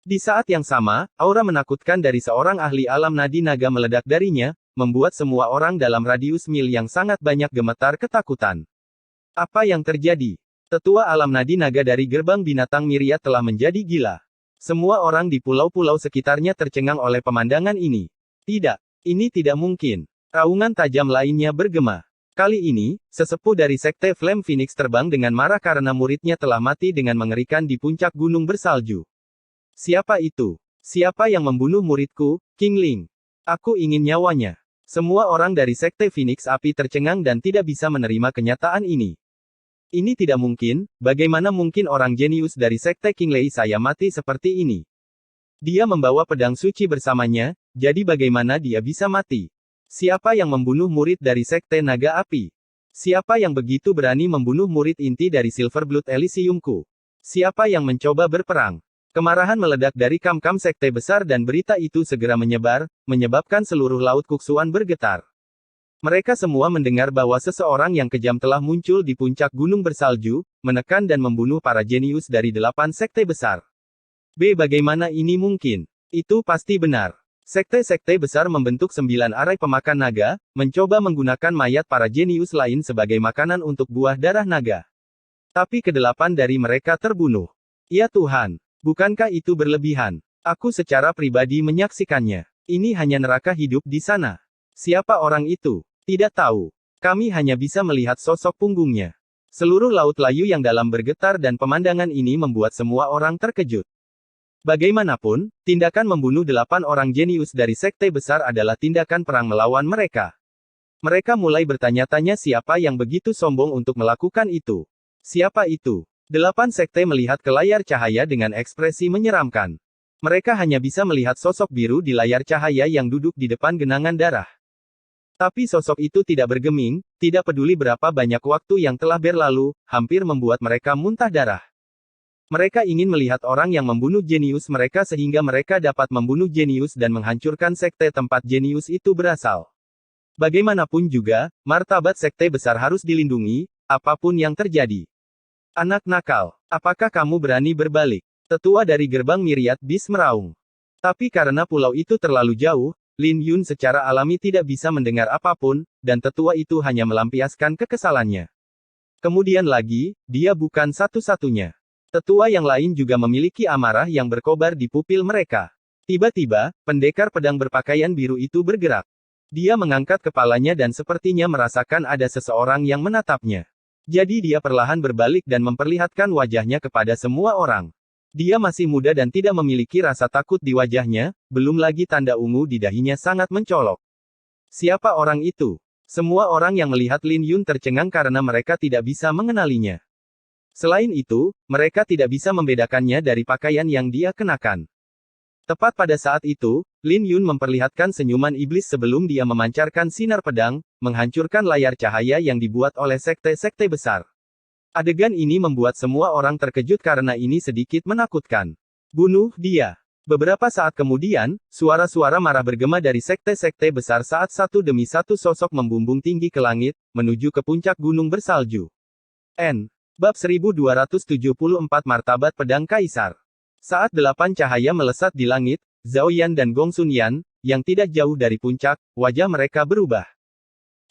Di saat yang sama, aura menakutkan dari seorang ahli alam nadi naga meledak darinya, membuat semua orang dalam radius mil yang sangat banyak gemetar ketakutan. Apa yang terjadi? Tetua alam nadi naga dari gerbang binatang Myriad telah menjadi gila. Semua orang di pulau-pulau sekitarnya tercengang oleh pemandangan ini. Tidak, ini tidak mungkin. Raungan tajam lainnya bergema. Kali ini, sesepuh dari sekte Flame Phoenix terbang dengan marah karena muridnya telah mati dengan mengerikan di puncak gunung bersalju. Siapa itu? Siapa yang membunuh muridku, King Ling? Aku ingin nyawanya. Semua orang dari sekte Phoenix Api tercengang dan tidak bisa menerima kenyataan ini. Ini tidak mungkin, bagaimana mungkin orang jenius dari sekte King Lei saya mati seperti ini? Dia membawa pedang suci bersamanya, jadi bagaimana dia bisa mati? Siapa yang membunuh murid dari sekte naga api? Siapa yang begitu berani membunuh murid inti dari Silverblood Elysiumku? Siapa yang mencoba berperang? Kemarahan meledak dari kam-kam sekte besar dan berita itu segera menyebar, menyebabkan seluruh laut Kuksuan bergetar. Mereka semua mendengar bahwa seseorang yang kejam telah muncul di puncak gunung bersalju, menekan dan membunuh para jenius dari 8 sekte besar. Bagaimana ini mungkin? Itu pasti benar. Sekte-sekte besar membentuk 9 arai pemakan naga, mencoba menggunakan mayat para jenius lain sebagai makanan untuk buah darah naga. Tapi ke-8 dari mereka terbunuh. Ya Tuhan, bukankah itu berlebihan? Aku secara pribadi menyaksikannya. Ini hanya neraka hidup di sana. Siapa orang itu? Tidak tahu. Kami hanya bisa melihat sosok punggungnya. Seluruh laut layu yang dalam bergetar dan pemandangan ini membuat semua orang terkejut. Bagaimanapun, tindakan membunuh 8 orang jenius dari sekte besar adalah tindakan perang melawan mereka. Mereka mulai bertanya-tanya siapa yang begitu sombong untuk melakukan itu. Siapa itu? 8 sekte melihat ke layar cahaya dengan ekspresi menyeramkan. Mereka hanya bisa melihat sosok biru di layar cahaya yang duduk di depan genangan darah. Tapi sosok itu tidak bergeming, tidak peduli berapa banyak waktu yang telah berlalu, hampir membuat mereka muntah darah. Mereka ingin melihat orang yang membunuh jenius mereka sehingga mereka dapat membunuh jenius dan menghancurkan sekte tempat jenius itu berasal. Bagaimanapun juga, martabat sekte besar harus dilindungi, apapun yang terjadi. Anak nakal, apakah kamu berani berbalik? Tetua dari gerbang Myriad Beast meraung. Tapi karena pulau itu terlalu jauh, Lin Yun secara alami tidak bisa mendengar apapun, dan tetua itu hanya melampiaskan kekesalannya. Kemudian lagi, dia bukan satu-satunya. Tetua yang lain juga memiliki amarah yang berkobar di pupil mereka. Tiba-tiba, pendekar pedang berpakaian biru itu bergerak. Dia mengangkat kepalanya dan sepertinya merasakan ada seseorang yang menatapnya. Jadi dia perlahan berbalik dan memperlihatkan wajahnya kepada semua orang. Dia masih muda dan tidak memiliki rasa takut di wajahnya, belum lagi tanda ungu di dahinya sangat mencolok. Siapa orang itu? Semua orang yang melihat Lin Yun tercengang karena mereka tidak bisa mengenalinya. Selain itu, mereka tidak bisa membedakannya dari pakaian yang dia kenakan. Tepat pada saat itu, Lin Yun memperlihatkan senyuman iblis sebelum dia memancarkan sinar pedang, menghancurkan layar cahaya yang dibuat oleh sekte-sekte besar. Adegan ini membuat semua orang terkejut karena ini sedikit menakutkan. Bunuh dia. Beberapa saat kemudian, suara-suara marah bergema dari sekte-sekte besar saat satu demi satu sosok membumbung tinggi ke langit, menuju ke puncak gunung bersalju. Bab 1274 Martabat Pedang Kaisar. Saat 8 cahaya melesat di langit, Zhao Yan dan Gong Sun Yan, yang tidak jauh dari puncak, wajah mereka berubah.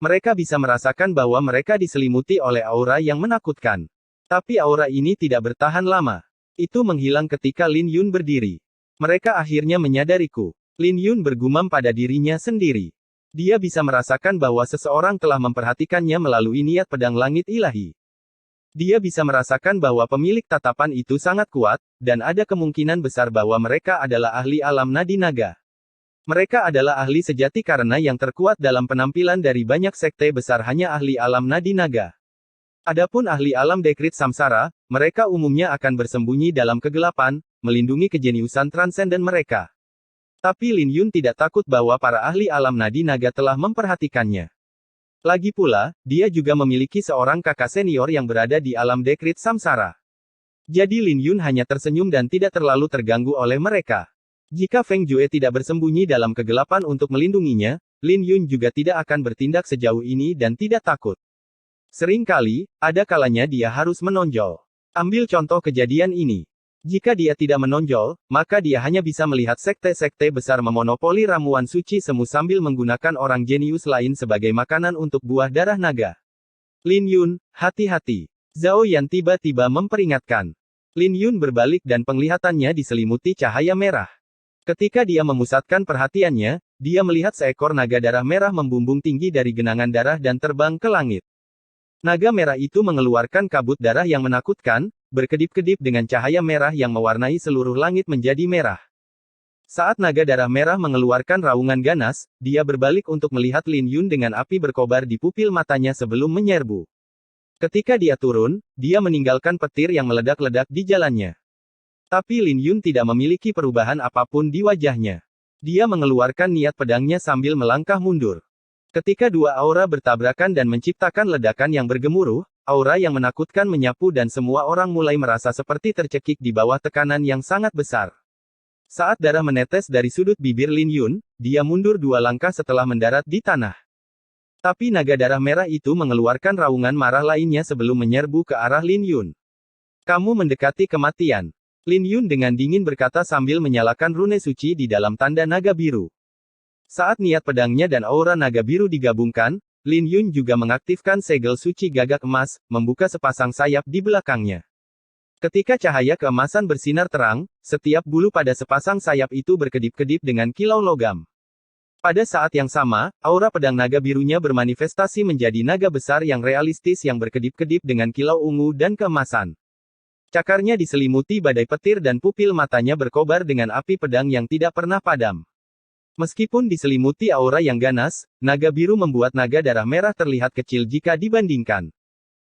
Mereka bisa merasakan bahwa mereka diselimuti oleh aura yang menakutkan. Tapi aura ini tidak bertahan lama. Itu menghilang ketika Lin Yun berdiri. Mereka akhirnya menyadariku. Lin Yun bergumam pada dirinya sendiri. Dia bisa merasakan bahwa seseorang telah memperhatikannya melalui niat pedang langit ilahi. Dia bisa merasakan bahwa pemilik tatapan itu sangat kuat, dan ada kemungkinan besar bahwa mereka adalah ahli alam nadi naga. Mereka adalah ahli sejati karena yang terkuat dalam penampilan dari banyak sekte besar hanya ahli alam nadi naga. Adapun ahli alam dekrit samsara, mereka umumnya akan bersembunyi dalam kegelapan, melindungi kejeniusan transenden mereka. Tapi Lin Yun tidak takut bahwa para ahli alam nadi naga telah memperhatikannya. Lagi pula, dia juga memiliki seorang kakak senior yang berada di alam dekrit samsara. Jadi Lin Yun hanya tersenyum dan tidak terlalu terganggu oleh mereka. Jika Feng Jue tidak bersembunyi dalam kegelapan untuk melindunginya, Lin Yun juga tidak akan bertindak sejauh ini dan tidak takut. Seringkali, ada kalanya dia harus menonjol. Ambil contoh kejadian ini. Jika dia tidak menonjol, maka dia hanya bisa melihat sekte-sekte besar memonopoli ramuan suci semu sambil menggunakan orang jenius lain sebagai makanan untuk buah darah naga. Lin Yun, hati-hati. Zhao Yan tiba-tiba memperingatkan. Lin Yun berbalik dan penglihatannya diselimuti cahaya merah. Ketika dia memusatkan perhatiannya, dia melihat seekor naga darah merah membumbung tinggi dari genangan darah dan terbang ke langit. Naga merah itu mengeluarkan kabut darah yang menakutkan, berkedip-kedip dengan cahaya merah yang mewarnai seluruh langit menjadi merah. Saat naga darah merah mengeluarkan raungan ganas, dia berbalik untuk melihat Lin Yun dengan api berkobar di pupil matanya sebelum menyerbu. Ketika dia turun, dia meninggalkan petir yang meledak-ledak di jalannya. Tapi Lin Yun tidak memiliki perubahan apapun di wajahnya. Dia mengeluarkan niat pedangnya sambil melangkah mundur. Ketika dua aura bertabrakan dan menciptakan ledakan yang bergemuruh, aura yang menakutkan menyapu dan semua orang mulai merasa seperti tercekik di bawah tekanan yang sangat besar. Saat darah menetes dari sudut bibir Lin Yun, dia mundur 2 langkah setelah mendarat di tanah. Tapi naga darah merah itu mengeluarkan raungan marah lainnya sebelum menyerbu ke arah Lin Yun. Kamu mendekati kematian. Lin Yun dengan dingin berkata sambil menyalakan rune suci di dalam tanda naga biru. Saat niat pedangnya dan aura naga biru digabungkan, Lin Yun juga mengaktifkan segel suci gagak emas, membuka sepasang sayap di belakangnya. Ketika cahaya keemasan bersinar terang, setiap bulu pada sepasang sayap itu berkedip-kedip dengan kilau logam. Pada saat yang sama, aura pedang naga birunya bermanifestasi menjadi naga besar yang realistis yang berkedip-kedip dengan kilau ungu dan keemasan. Cakarnya diselimuti badai petir dan pupil matanya berkobar dengan api pedang yang tidak pernah padam. Meskipun diselimuti aura yang ganas, naga biru membuat naga darah merah terlihat kecil jika dibandingkan.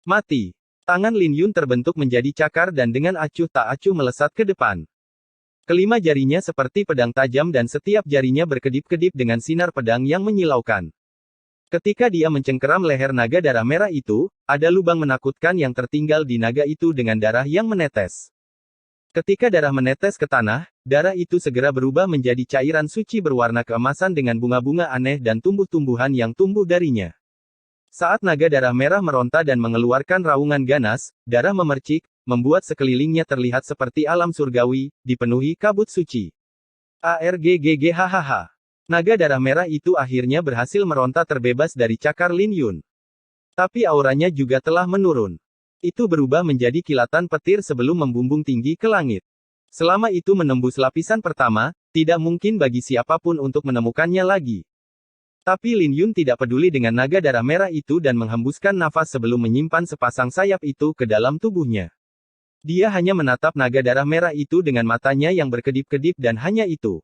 Mati. Tangan Lin Yun terbentuk menjadi cakar dan dengan acuh tak acuh melesat ke depan. Kelima jarinya seperti pedang tajam dan setiap jarinya berkedip-kedip dengan sinar pedang yang menyilaukan. Ketika dia mencengkeram leher naga darah merah itu, ada lubang menakutkan yang tertinggal di naga itu dengan darah yang menetes. Ketika darah menetes ke tanah, darah itu segera berubah menjadi cairan suci berwarna keemasan dengan bunga-bunga aneh dan tumbuh-tumbuhan yang tumbuh darinya. Saat naga darah merah meronta dan mengeluarkan raungan ganas, darah memercik, membuat sekelilingnya terlihat seperti alam surgawi, dipenuhi kabut suci. Hahaha. Naga darah merah itu akhirnya berhasil meronta terbebas dari cakar Lin Yun. Tapi auranya juga telah menurun. Itu berubah menjadi kilatan petir sebelum membumbung tinggi ke langit. Selama itu menembus lapisan pertama, tidak mungkin bagi siapapun untuk menemukannya lagi. Tapi Lin Yun tidak peduli dengan naga darah merah itu dan menghembuskan nafas sebelum menyimpan sepasang sayap itu ke dalam tubuhnya. Dia hanya menatap naga darah merah itu dengan matanya yang berkedip-kedip dan hanya itu.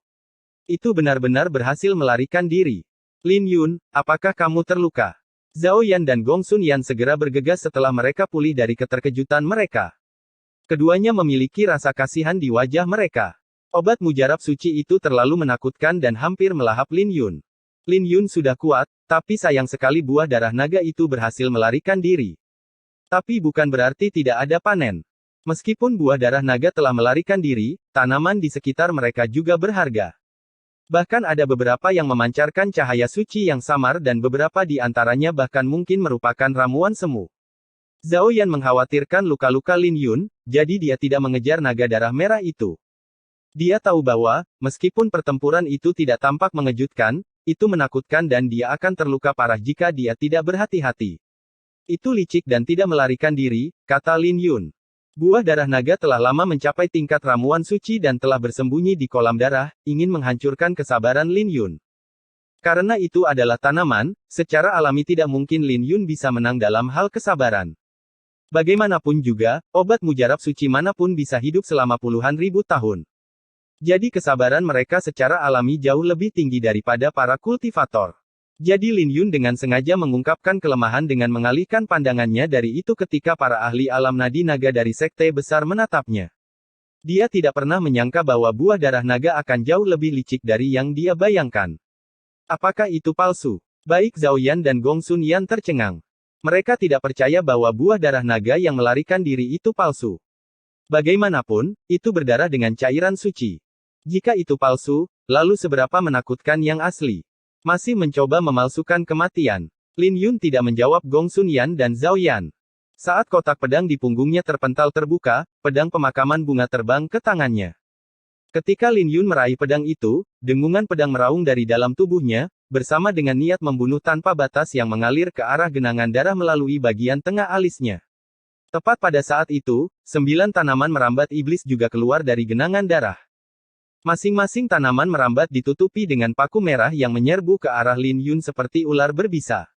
Itu benar-benar berhasil melarikan diri. Lin Yun, apakah kamu terluka? Zhao Yan dan Gong Sun Yan segera bergegas setelah mereka pulih dari keterkejutan mereka. Keduanya memiliki rasa kasihan di wajah mereka. Obat mujarab suci itu terlalu menakutkan dan hampir melahap Lin Yun. Lin Yun sudah kuat, tapi sayang sekali buah darah naga itu berhasil melarikan diri. Tapi bukan berarti tidak ada panen. Meskipun buah darah naga telah melarikan diri, tanaman di sekitar mereka juga berharga. Bahkan ada beberapa yang memancarkan cahaya suci yang samar dan beberapa di antaranya bahkan mungkin merupakan ramuan semu. Zhao Yan mengkhawatirkan luka-luka Lin Yun, jadi dia tidak mengejar naga darah merah itu. Dia tahu bahwa, meskipun pertempuran itu tidak tampak mengejutkan, itu menakutkan dan dia akan terluka parah jika dia tidak berhati-hati. Itu licik dan tidak melarikan diri, kata Lin Yun. Buah darah naga telah lama mencapai tingkat ramuan suci dan telah bersembunyi di kolam darah, ingin menghancurkan kesabaran Lin Yun. Karena itu adalah tanaman, secara alami tidak mungkin Lin Yun bisa menang dalam hal kesabaran. Bagaimanapun juga, obat mujarab suci manapun bisa hidup selama puluhan ribu tahun. Jadi kesabaran mereka secara alami jauh lebih tinggi daripada para kultivator. Jadi Lin Yun dengan sengaja mengungkapkan kelemahan dengan mengalihkan pandangannya dari itu ketika para ahli alam nadi naga dari sekte besar menatapnya. Dia tidak pernah menyangka bahwa buah darah naga akan jauh lebih licik dari yang dia bayangkan. Apakah itu palsu? Baik Zhao Yan dan Gong Sun Yan tercengang. Mereka tidak percaya bahwa buah darah naga yang melarikan diri itu palsu. Bagaimanapun, itu berdarah dengan cairan suci. Jika itu palsu, lalu seberapa menakutkan yang asli? Masih mencoba memalsukan kematian. Lin Yun tidak menjawab Gong Sun Yan dan Zhao Yan. Saat kotak pedang di punggungnya terpental terbuka, pedang pemakaman bunga terbang ke tangannya. Ketika Lin Yun meraih pedang itu, dengungan pedang meraung dari dalam tubuhnya, bersama dengan niat membunuh tanpa batas yang mengalir ke arah genangan darah melalui bagian tengah alisnya. Tepat pada saat itu, 9 tanaman merambat iblis juga keluar dari genangan darah. Masing-masing tanaman merambat ditutupi dengan paku merah yang menyerbu ke arah Lin Yun seperti ular berbisa.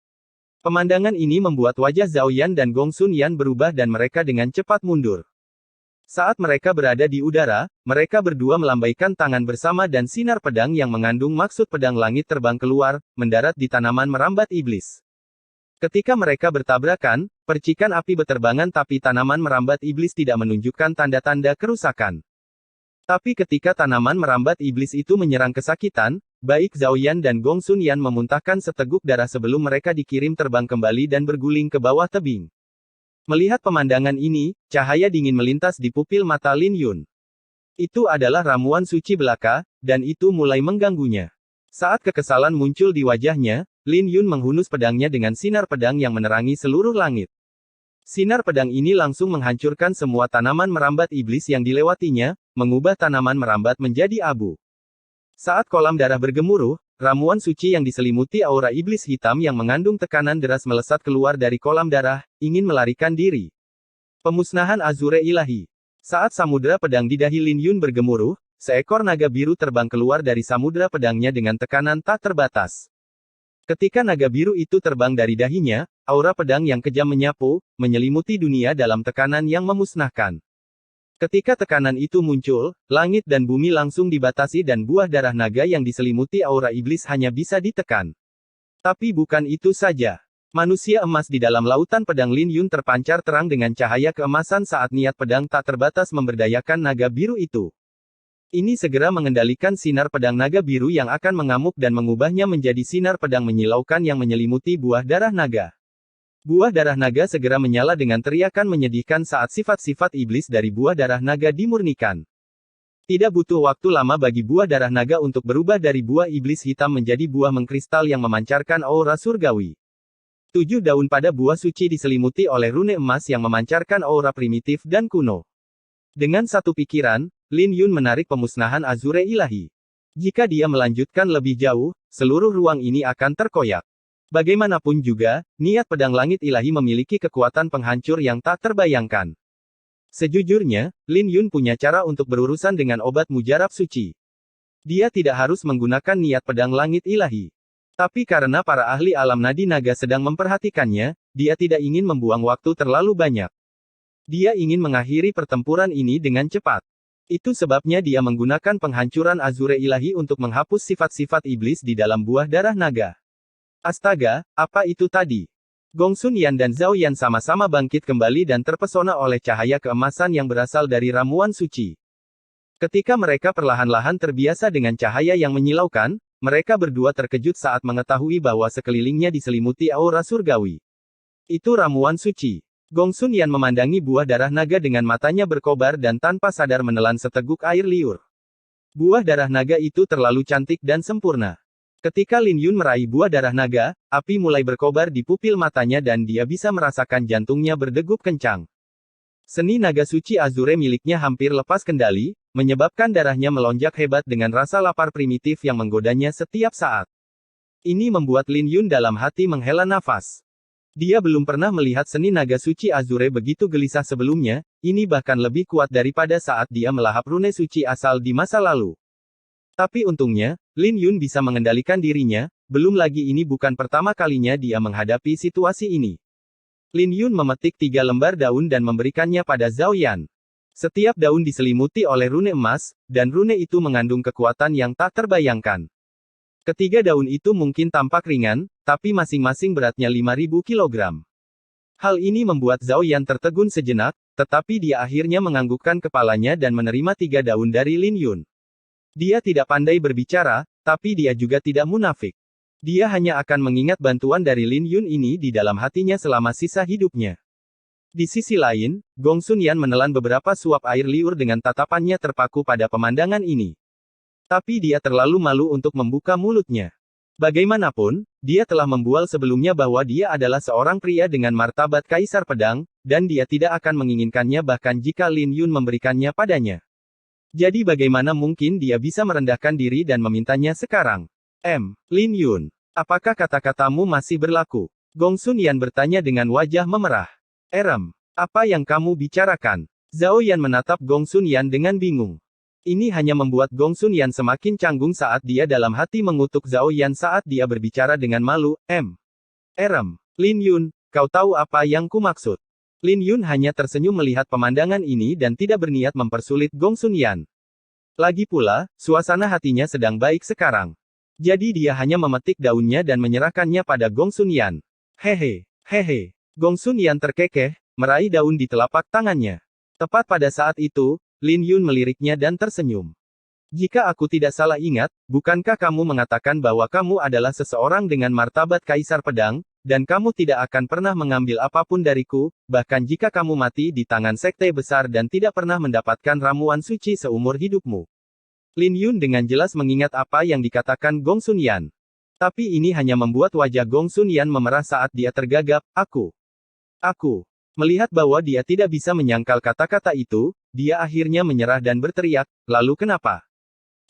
Pemandangan ini membuat wajah Zhao Yan dan Gong Sun Yan berubah dan mereka dengan cepat mundur. Saat mereka berada di udara, mereka berdua melambaikan tangan bersama dan sinar pedang yang mengandung maksud pedang langit terbang keluar, mendarat di tanaman merambat iblis. Ketika mereka bertabrakan, percikan api berterbangan tapi tanaman merambat iblis tidak menunjukkan tanda-tanda kerusakan. Tapi ketika tanaman merambat iblis itu menyerang kesakitan, baik Zhao Yan dan Gong Sun Yan memuntahkan seteguk darah sebelum mereka dikirim terbang kembali dan berguling ke bawah tebing. Melihat pemandangan ini, cahaya dingin melintas di pupil mata Lin Yun. Itu adalah ramuan suci belaka, dan itu mulai mengganggunya. Saat kekesalan muncul di wajahnya, Lin Yun menghunus pedangnya dengan sinar pedang yang menerangi seluruh langit. Sinar pedang ini langsung menghancurkan semua tanaman merambat iblis yang dilewatinya, mengubah tanaman merambat menjadi abu. Saat kolam darah bergemuruh, ramuan suci yang diselimuti aura iblis hitam yang mengandung tekanan deras melesat keluar dari kolam darah, ingin melarikan diri. Pemusnahan Azure Ilahi. Saat samudera pedang di dahi Lin Yun bergemuruh, seekor naga biru terbang keluar dari samudera pedangnya dengan tekanan tak terbatas. Ketika naga biru itu terbang dari dahinya, aura pedang yang kejam menyapu, menyelimuti dunia dalam tekanan yang memusnahkan. Ketika tekanan itu muncul, langit dan bumi langsung dibatasi dan buah darah naga yang diselimuti aura iblis hanya bisa ditekan. Tapi bukan itu saja. Manusia emas di dalam lautan pedang Lin Yun terpancar terang dengan cahaya keemasan saat niat pedang tak terbatas memberdayakan naga biru itu. Ini segera mengendalikan sinar pedang naga biru yang akan mengamuk dan mengubahnya menjadi sinar pedang menyilaukan yang menyelimuti buah darah naga. Buah darah naga segera menyala dengan teriakan menyedihkan saat sifat-sifat iblis dari buah darah naga dimurnikan. Tidak butuh waktu lama bagi buah darah naga untuk berubah dari buah iblis hitam menjadi buah mengkristal yang memancarkan aura surgawi. 7 daun pada buah suci diselimuti oleh rune emas yang memancarkan aura primitif dan kuno. Dengan satu pikiran, Lin Yun menarik pemusnahan Azure ilahi. Jika dia melanjutkan lebih jauh, seluruh ruang ini akan terkoyak. Bagaimanapun juga, niat pedang langit ilahi memiliki kekuatan penghancur yang tak terbayangkan. Sejujurnya, Lin Yun punya cara untuk berurusan dengan obat mujarab suci. Dia tidak harus menggunakan niat pedang langit ilahi. Tapi karena para ahli alam nadi naga sedang memperhatikannya, dia tidak ingin membuang waktu terlalu banyak. Dia ingin mengakhiri pertempuran ini dengan cepat. Itu sebabnya dia menggunakan penghancuran Azure ilahi untuk menghapus sifat-sifat iblis di dalam buah darah naga. Astaga, apa itu tadi? Gong Sun Yan dan Zhao Yan sama-sama bangkit kembali dan terpesona oleh cahaya keemasan yang berasal dari ramuan suci. Ketika mereka perlahan-lahan terbiasa dengan cahaya yang menyilaukan, mereka berdua terkejut saat mengetahui bahwa sekelilingnya diselimuti aura surgawi. Itu ramuan suci. Gong Sun Yan memandangi buah darah naga dengan matanya berkobar dan tanpa sadar menelan seteguk air liur. Buah darah naga itu terlalu cantik dan sempurna. Ketika Lin Yun meraih buah darah naga, api mulai berkobar di pupil matanya dan dia bisa merasakan jantungnya berdegup kencang. Seni naga suci Azure miliknya hampir lepas kendali, menyebabkan darahnya melonjak hebat dengan rasa lapar primitif yang menggodanya setiap saat. Ini membuat Lin Yun dalam hati menghela nafas. Dia belum pernah melihat seni naga suci Azure begitu gelisah sebelumnya, ini bahkan lebih kuat daripada saat dia melahap rune suci asal di masa lalu. Tapi untungnya, Lin Yun bisa mengendalikan dirinya, belum lagi ini bukan pertama kalinya dia menghadapi situasi ini. Lin Yun memetik 3 lembar daun dan memberikannya pada Zhao Yan. Setiap daun diselimuti oleh rune emas, dan rune itu mengandung kekuatan yang tak terbayangkan. Ketiga daun itu mungkin tampak ringan, tapi masing-masing beratnya 5.000 kilogram. Hal ini membuat Zhao Yan tertegun sejenak, tetapi dia akhirnya menganggukkan kepalanya dan menerima 3 daun dari Lin Yun. Dia tidak pandai berbicara, tapi dia juga tidak munafik. Dia hanya akan mengingat bantuan dari Lin Yun ini di dalam hatinya selama sisa hidupnya. Di sisi lain, Gong Sun Yan menelan beberapa suap air liur dengan tatapannya terpaku pada pemandangan ini. Tapi dia terlalu malu untuk membuka mulutnya. Bagaimanapun, dia telah membual sebelumnya bahwa dia adalah seorang pria dengan martabat Kaisar Pedang, dan dia tidak akan menginginkannya bahkan jika Lin Yun memberikannya padanya. Jadi bagaimana mungkin dia bisa merendahkan diri dan memintanya sekarang? Lin Yun, apakah kata-katamu masih berlaku? Gong Sun Yan bertanya dengan wajah memerah. Apa yang kamu bicarakan? Zhao Yan menatap Gong Sun Yan dengan bingung. Ini hanya membuat Gong Sun Yan semakin canggung saat dia dalam hati mengutuk Zhao Yan saat dia berbicara dengan malu. Lin Yun, kau tahu apa yang kumaksud? Lin Yun hanya tersenyum melihat pemandangan ini dan tidak berniat mempersulit Gong Sun Yan. Lagi pula, suasana hatinya sedang baik sekarang. Jadi dia hanya memetik daunnya dan menyerahkannya pada Gong Sun Yan. Hehe. Gong Sun Yan terkekeh, meraih daun di telapak tangannya. Tepat pada saat itu, Lin Yun meliriknya dan tersenyum. Jika aku tidak salah ingat, bukankah kamu mengatakan bahwa kamu adalah seseorang dengan martabat Kaisar Pedang, dan kamu tidak akan pernah mengambil apapun dariku, bahkan jika kamu mati di tangan sekte besar dan tidak pernah mendapatkan ramuan suci seumur hidupmu. Lin Yun dengan jelas mengingat apa yang dikatakan Gong Sun Yan. Tapi ini hanya membuat wajah Gong Sun Yan memerah saat dia tergagap. Aku. Melihat bahwa dia tidak bisa menyangkal kata-kata itu, dia akhirnya menyerah dan berteriak, lalu kenapa?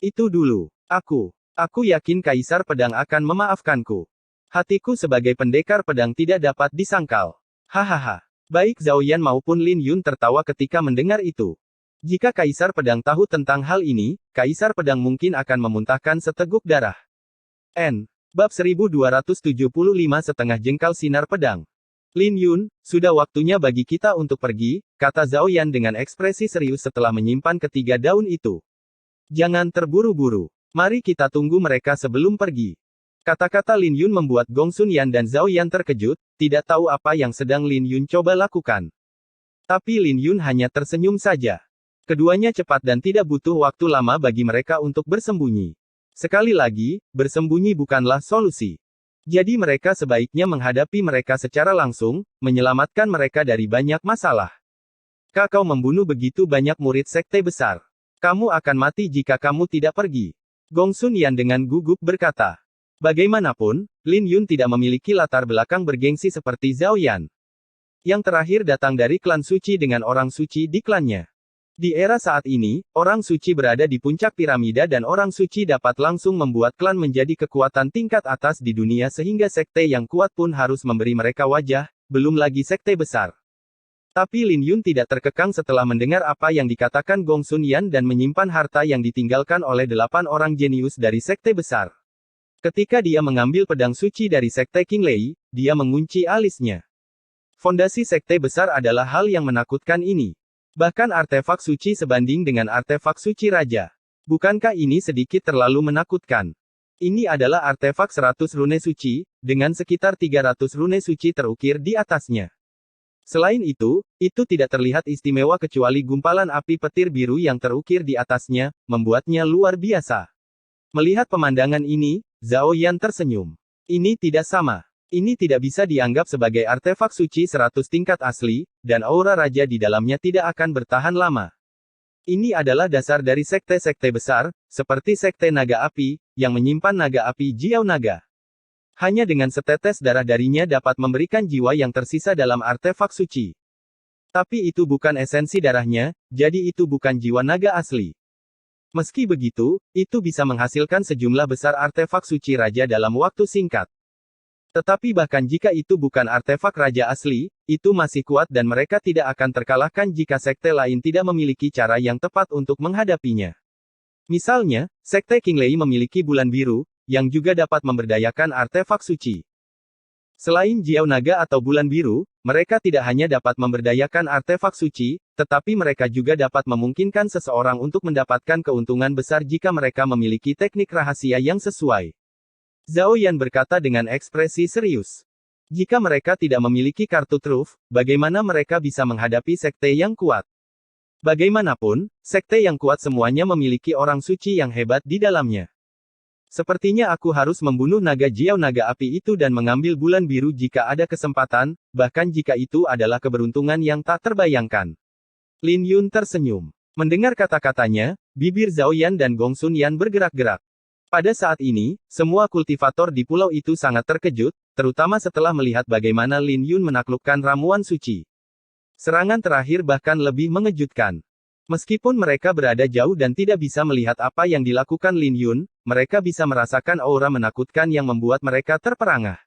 Itu dulu. Aku yakin Kaisar Pedang akan memaafkanku. Hatiku sebagai pendekar pedang tidak dapat disangkal. Hahaha. Baik Zhao Yan maupun Lin Yun tertawa ketika mendengar itu. Jika Kaisar Pedang tahu tentang hal ini, Kaisar Pedang mungkin akan memuntahkan seteguk darah. Bab 1275 setengah jengkal sinar pedang. Lin Yun, sudah waktunya bagi kita untuk pergi, kata Zhao Yan dengan ekspresi serius setelah menyimpan ketiga daun itu. Jangan terburu-buru. Mari kita tunggu mereka sebelum pergi. Kata-kata Lin Yun membuat Gong Sun Yan dan Zhao Yan terkejut, tidak tahu apa yang sedang Lin Yun coba lakukan. Tapi Lin Yun hanya tersenyum saja. Keduanya cepat dan tidak butuh waktu lama bagi mereka untuk bersembunyi. Sekali lagi, bersembunyi bukanlah solusi. Jadi mereka sebaiknya menghadapi mereka secara langsung, menyelamatkan mereka dari banyak masalah. Kau membunuh begitu banyak murid sekte besar. Kamu akan mati jika kamu tidak pergi. Gong Sun Yan dengan gugup berkata. Bagaimanapun, Lin Yun tidak memiliki latar belakang bergengsi seperti Zhao Yan. Yang terakhir datang dari klan suci dengan orang suci di klannya. Di era saat ini, orang suci berada di puncak piramida dan orang suci dapat langsung membuat klan menjadi kekuatan tingkat atas di dunia sehingga sekte yang kuat pun harus memberi mereka wajah, belum lagi sekte besar. Tapi Lin Yun tidak terkekang setelah mendengar apa yang dikatakan Gong Sun Yan dan menyimpan harta yang ditinggalkan oleh 8 orang jenius dari sekte besar. Ketika dia mengambil pedang suci dari sekte King Lei, dia mengunci alisnya. Fondasi sekte besar adalah hal yang menakutkan ini. Bahkan artefak suci sebanding dengan artefak suci raja. Bukankah ini sedikit terlalu menakutkan? Ini adalah artefak 100 rune suci, dengan sekitar 300 rune suci terukir di atasnya. Selain itu tidak terlihat istimewa kecuali gumpalan api petir biru yang terukir di atasnya, membuatnya luar biasa. Melihat pemandangan ini, Zhao Yan tersenyum. Ini tidak sama. Ini tidak bisa dianggap sebagai artefak suci 100 tingkat asli, dan aura raja di dalamnya tidak akan bertahan lama. Ini adalah dasar dari sekte-sekte besar, seperti sekte naga api, yang menyimpan naga api Jiao Naga. Hanya dengan setetes darah darinya dapat memberikan jiwa yang tersisa dalam artefak suci. Tapi itu bukan esensi darahnya, jadi itu bukan jiwa naga asli. Meski begitu, itu bisa menghasilkan sejumlah besar artefak suci raja dalam waktu singkat. Tetapi bahkan jika itu bukan artefak raja asli, itu masih kuat dan mereka tidak akan terkalahkan jika sekte lain tidak memiliki cara yang tepat untuk menghadapinya. Misalnya, sekte King Lei memiliki bulan biru, yang juga dapat memberdayakan artefak suci. Selain Jiao Naga atau bulan biru, mereka tidak hanya dapat memberdayakan artefak suci, tetapi mereka juga dapat memungkinkan seseorang untuk mendapatkan keuntungan besar jika mereka memiliki teknik rahasia yang sesuai. Zhao Yan berkata dengan ekspresi serius. Jika mereka tidak memiliki kartu truf, bagaimana mereka bisa menghadapi sekte yang kuat? Bagaimanapun, sekte yang kuat semuanya memiliki orang suci yang hebat di dalamnya. Sepertinya aku harus membunuh naga Jiao Naga api itu dan mengambil bulan biru jika ada kesempatan, bahkan jika itu adalah keberuntungan yang tak terbayangkan. Lin Yun tersenyum. Mendengar kata-katanya, bibir Zhao Yan dan Gong Sun Yan bergerak-gerak. Pada saat ini, semua kultivator di pulau itu sangat terkejut, terutama setelah melihat bagaimana Lin Yun menaklukkan ramuan suci. Serangan terakhir bahkan lebih mengejutkan. Meskipun mereka berada jauh dan tidak bisa melihat apa yang dilakukan Lin Yun, mereka bisa merasakan aura menakutkan yang membuat mereka terperangah.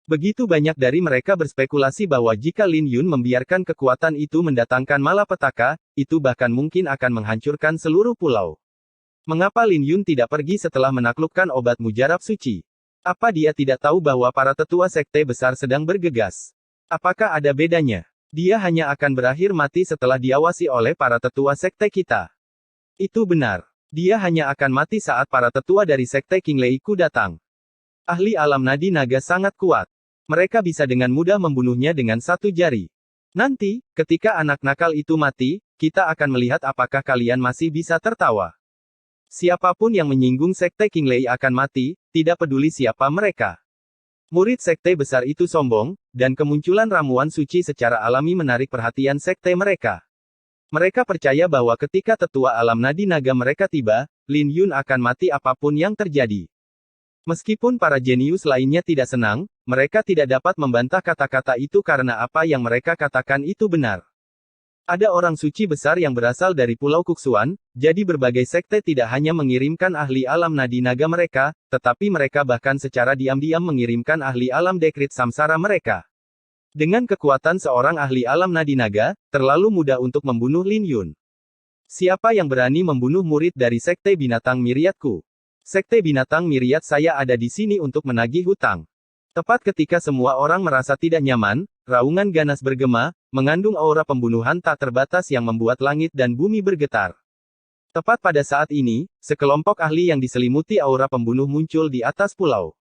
Begitu banyak dari mereka berspekulasi bahwa jika Lin Yun membiarkan kekuatan itu mendatangkan malapetaka, itu bahkan mungkin akan menghancurkan seluruh pulau. Mengapa Lin Yun tidak pergi setelah menaklukkan obat mujarab suci? Apa dia tidak tahu bahwa para tetua sekte besar sedang bergegas? Apakah ada bedanya? Dia hanya akan berakhir mati setelah diawasi oleh para tetua sekte kita. Itu benar. Dia hanya akan mati saat para tetua dari sekte King Lei Ku datang. Ahli alam nadi naga sangat kuat. Mereka bisa dengan mudah membunuhnya dengan satu jari. Nanti, ketika anak nakal itu mati, kita akan melihat apakah kalian masih bisa tertawa. Siapapun yang menyinggung sekte King Lei akan mati, tidak peduli siapa mereka. Murid sekte besar itu sombong, dan kemunculan ramuan suci secara alami menarik perhatian sekte mereka. Mereka percaya bahwa ketika tetua alam nadi naga mereka tiba, Lin Yun akan mati apapun yang terjadi. Meskipun para jenius lainnya tidak senang, mereka tidak dapat membantah kata-kata itu karena apa yang mereka katakan itu benar. Ada orang suci besar yang berasal dari Pulau Kuksuan, jadi berbagai sekte tidak hanya mengirimkan ahli alam nadi naga mereka, tetapi mereka bahkan secara diam-diam mengirimkan ahli alam dekrit samsara mereka. Dengan kekuatan seorang ahli alam nadi naga, terlalu mudah untuk membunuh Lin Yun. Siapa yang berani membunuh murid dari sekte binatang miriatku? Sekte binatang miriat saya ada di sini untuk menagih hutang. Tepat ketika semua orang merasa tidak nyaman, raungan ganas bergema, mengandung aura pembunuhan tak terbatas yang membuat langit dan bumi bergetar. Tepat pada saat ini, sekelompok ahli yang diselimuti aura pembunuh muncul di atas pulau.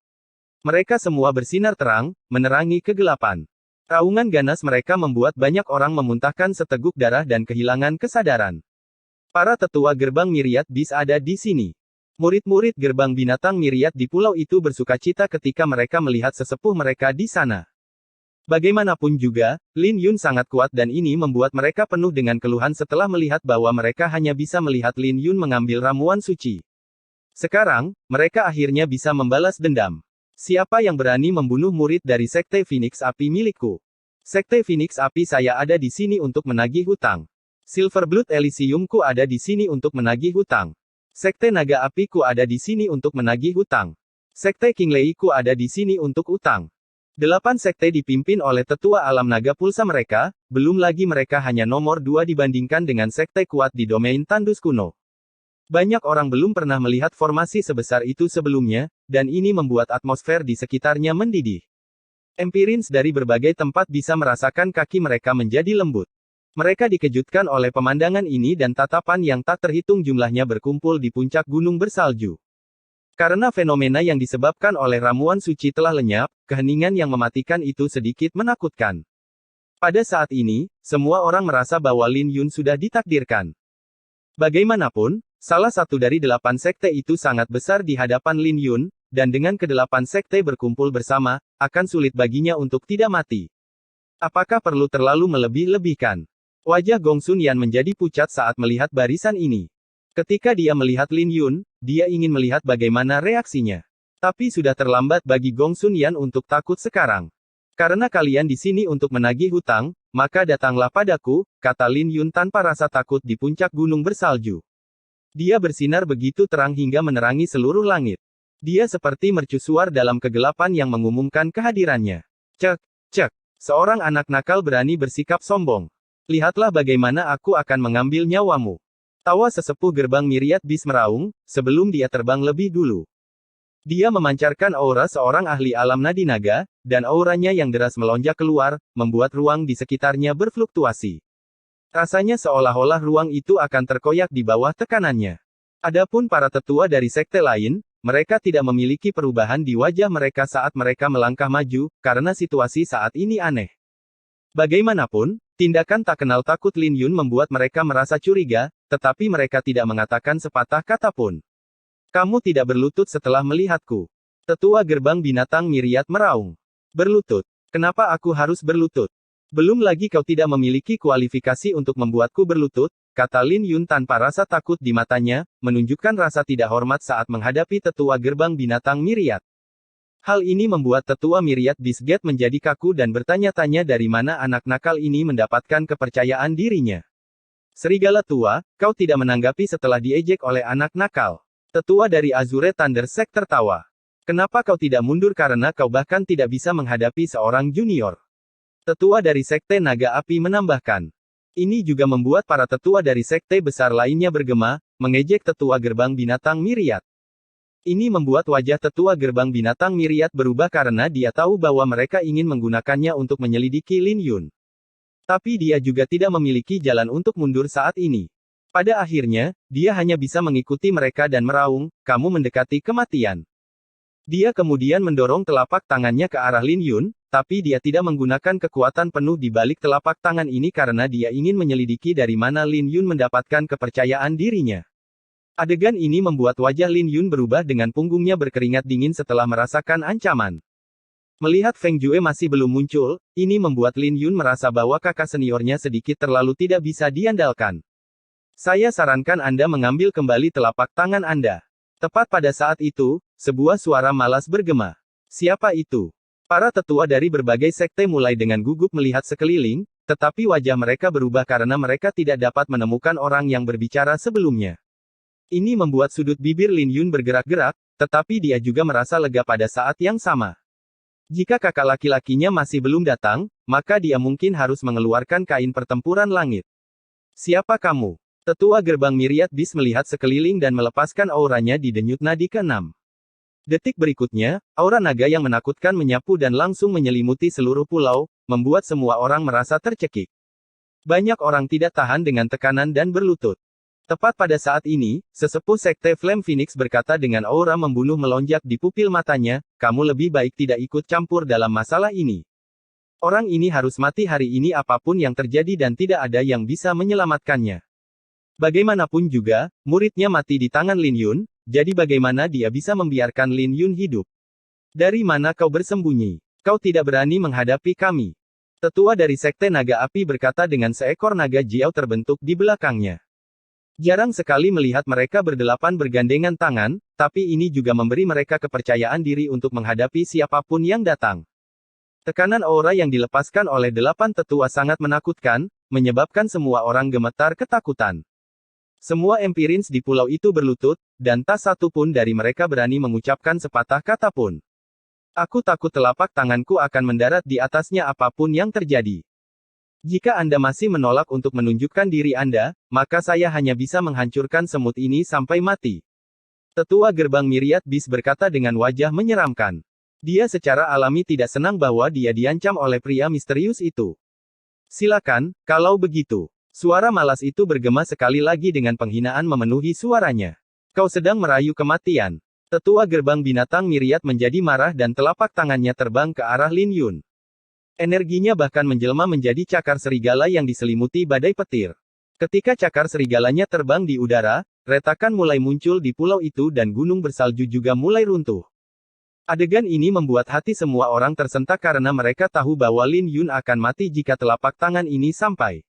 Mereka semua bersinar terang, menerangi kegelapan. Raungan ganas mereka membuat banyak orang memuntahkan seteguk darah dan kehilangan kesadaran. Para tetua gerbang Miriat Bis ada di sini. Murid-murid gerbang binatang Miriat di pulau itu bersukacita ketika mereka melihat sesepuh mereka di sana. Bagaimanapun juga, Lin Yun sangat kuat dan ini membuat mereka penuh dengan keluhan setelah melihat bahwa mereka hanya bisa melihat Lin Yun mengambil ramuan suci. Sekarang, mereka akhirnya bisa membalas dendam. Siapa yang berani membunuh murid dari Sekte Phoenix Api milikku? Sekte Phoenix Api saya ada di sini untuk menagih hutang. Silverblood Elysiumku ada di sini untuk menagih hutang. Sekte Naga Apiku ada di sini untuk menagih hutang. Sekte Kingleiku ada di sini untuk utang. 8 sekte dipimpin oleh tetua alam naga pulsa mereka, belum lagi mereka hanya nomor 2 dibandingkan dengan sekte kuat di domain tandus kuno. Banyak orang belum pernah melihat formasi sebesar itu sebelumnya, dan ini membuat atmosfer di sekitarnya mendidih. Empirins dari berbagai tempat bisa merasakan kaki mereka menjadi lembut. Mereka dikejutkan oleh pemandangan ini dan tatapan yang tak terhitung jumlahnya berkumpul di puncak gunung bersalju. Karena fenomena yang disebabkan oleh ramuan suci telah lenyap, keheningan yang mematikan itu sedikit menakutkan. Pada saat ini, semua orang merasa bahwa Lin Yun sudah ditakdirkan. Bagaimanapun, salah satu dari 8 sekte itu sangat besar di hadapan Lin Yun, dan dengan ke-8 sekte berkumpul bersama, akan sulit baginya untuk tidak mati. Apakah perlu terlalu melebih-lebihkan? Wajah Gong Sun Yan menjadi pucat saat melihat barisan ini. Ketika dia melihat Lin Yun, dia ingin melihat bagaimana reaksinya. Tapi sudah terlambat bagi Gong Sun Yan untuk takut sekarang. Karena kalian di sini untuk menagih hutang, maka datanglah padaku, kata Lin Yun tanpa rasa takut di puncak gunung bersalju. Dia bersinar begitu terang hingga menerangi seluruh langit. Dia seperti mercusuar dalam kegelapan yang mengumumkan kehadirannya. Cek, cek. Seorang anak nakal berani bersikap sombong. Lihatlah bagaimana aku akan mengambil nyawamu. Tawa sesepuh gerbang Myriad Beast meraung, sebelum dia terbang lebih dulu. Dia memancarkan aura seorang ahli alam nadi naga, dan auranya yang deras melonjak keluar, membuat ruang di sekitarnya berfluktuasi. Rasanya seolah-olah ruang itu akan terkoyak di bawah tekanannya. Adapun para tetua dari sekte lain, mereka tidak memiliki perubahan di wajah mereka saat mereka melangkah maju, karena situasi saat ini aneh. Bagaimanapun, tindakan tak kenal takut Lin Yun membuat mereka merasa curiga, tetapi mereka tidak mengatakan sepatah kata pun. Kamu tidak berlutut setelah melihatku. Tetua gerbang binatang Myriad meraung. Berlutut. Kenapa aku harus berlutut? Belum lagi kau tidak memiliki kualifikasi untuk membuatku berlutut, kata Lin Yun tanpa rasa takut di matanya, menunjukkan rasa tidak hormat saat menghadapi tetua gerbang binatang Myriad. Hal ini membuat tetua Myriad Beast Gate menjadi kaku dan bertanya-tanya dari mana anak nakal ini mendapatkan kepercayaan dirinya. Serigala tua, kau tidak menanggapi setelah diejek oleh anak nakal. Tetua dari Azure Thunder Sect tertawa. Kenapa kau tidak mundur karena kau bahkan tidak bisa menghadapi seorang junior? Tetua dari Sekte Naga Api menambahkan. Ini juga membuat para tetua dari sekte besar lainnya bergema, mengejek tetua gerbang binatang Myriad. Ini membuat wajah tetua gerbang binatang Myriad berubah karena dia tahu bahwa mereka ingin menggunakannya untuk menyelidiki Lin Yun. Tapi dia juga tidak memiliki jalan untuk mundur saat ini. Pada akhirnya, dia hanya bisa mengikuti mereka dan meraung, kamu mendekati kematian. Dia kemudian mendorong telapak tangannya ke arah Lin Yun, tapi dia tidak menggunakan kekuatan penuh di balik telapak tangan ini karena dia ingin menyelidiki dari mana Lin Yun mendapatkan kepercayaan dirinya. Adegan ini membuat wajah Lin Yun berubah dengan punggungnya berkeringat dingin setelah merasakan ancaman. Melihat Feng Jue masih belum muncul, ini membuat Lin Yun merasa bahwa kakak seniornya sedikit terlalu tidak bisa diandalkan. Saya sarankan Anda mengambil kembali telapak tangan Anda. Tepat pada saat itu, sebuah suara malas bergema. Siapa itu? Para tetua dari berbagai sekte mulai dengan gugup melihat sekeliling, tetapi wajah mereka berubah karena mereka tidak dapat menemukan orang yang berbicara sebelumnya. Ini membuat sudut bibir Lin Yun bergerak-gerak, tetapi dia juga merasa lega pada saat yang sama. Jika kakak laki-lakinya masih belum datang, maka dia mungkin harus mengeluarkan kain pertempuran langit. Siapa kamu? Tetua gerbang Myriad Beast melihat sekeliling dan melepaskan auranya di denyut nadi ke-6. Detik berikutnya, aura naga yang menakutkan menyapu dan langsung menyelimuti seluruh pulau, membuat semua orang merasa tercekik. Banyak orang tidak tahan dengan tekanan dan berlutut. Tepat pada saat ini, sesepuh sekte Flame Phoenix berkata dengan aura membunuh melonjak di pupil matanya, kamu lebih baik tidak ikut campur dalam masalah ini. Orang ini harus mati hari ini apapun yang terjadi dan tidak ada yang bisa menyelamatkannya. Bagaimanapun juga, muridnya mati di tangan Lin Yun, jadi bagaimana dia bisa membiarkan Lin Yun hidup? Dari mana kau bersembunyi? Kau tidak berani menghadapi kami. Tetua dari Sekte Naga Api berkata dengan seekor naga jiao terbentuk di belakangnya. Jarang sekali melihat mereka berdelapan bergandengan tangan, tapi ini juga memberi mereka kepercayaan diri untuk menghadapi siapapun yang datang. Tekanan aura yang dilepaskan oleh 8 tetua sangat menakutkan, menyebabkan semua orang gemetar ketakutan. Semua Empirins di pulau itu berlutut, dan tak satu pun dari mereka berani mengucapkan sepatah kata pun. Aku takut telapak tanganku akan mendarat di atasnya apapun yang terjadi. Jika Anda masih menolak untuk menunjukkan diri Anda, maka saya hanya bisa menghancurkan semut ini sampai mati. Tetua gerbang Myriad Beast berkata dengan wajah menyeramkan. Dia secara alami tidak senang bahwa dia diancam oleh pria misterius itu. Silakan, kalau begitu. Suara malas itu bergema sekali lagi dengan penghinaan memenuhi suaranya. Kau sedang merayu kematian. Tetua gerbang binatang Myriad menjadi marah dan telapak tangannya terbang ke arah Lin Yun. Energinya bahkan menjelma menjadi cakar serigala yang diselimuti badai petir. Ketika cakar serigalanya terbang di udara, retakan mulai muncul di pulau itu dan gunung bersalju juga mulai runtuh. Adegan ini membuat hati semua orang tersentak karena mereka tahu bahwa Lin Yun akan mati jika telapak tangan ini sampai.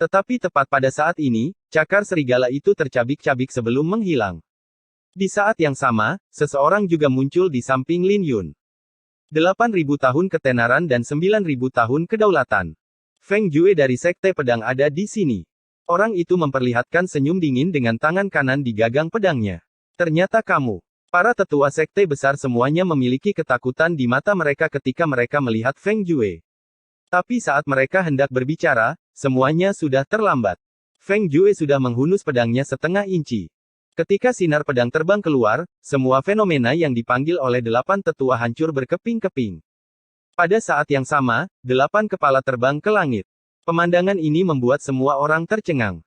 Tetapi tepat pada saat ini, cakar serigala itu tercabik-cabik sebelum menghilang. Di saat yang sama, seseorang juga muncul di samping Lin Yun. 8.000 tahun ketenaran dan 9.000 tahun kedaulatan. Feng Jue dari Sekte Pedang ada di sini. Orang itu memperlihatkan senyum dingin dengan tangan kanan di gagang pedangnya. Ternyata kamu. Para tetua sekte besar semuanya memiliki ketakutan di mata mereka ketika mereka melihat Feng Jue. Tapi saat mereka hendak berbicara, semuanya sudah terlambat. Feng Jue sudah menghunus pedangnya setengah inci. Ketika sinar pedang terbang keluar, semua fenomena yang dipanggil oleh 8 tetua hancur berkeping-keping. Pada saat yang sama, 8 kepala terbang ke langit. Pemandangan ini membuat semua orang tercengang.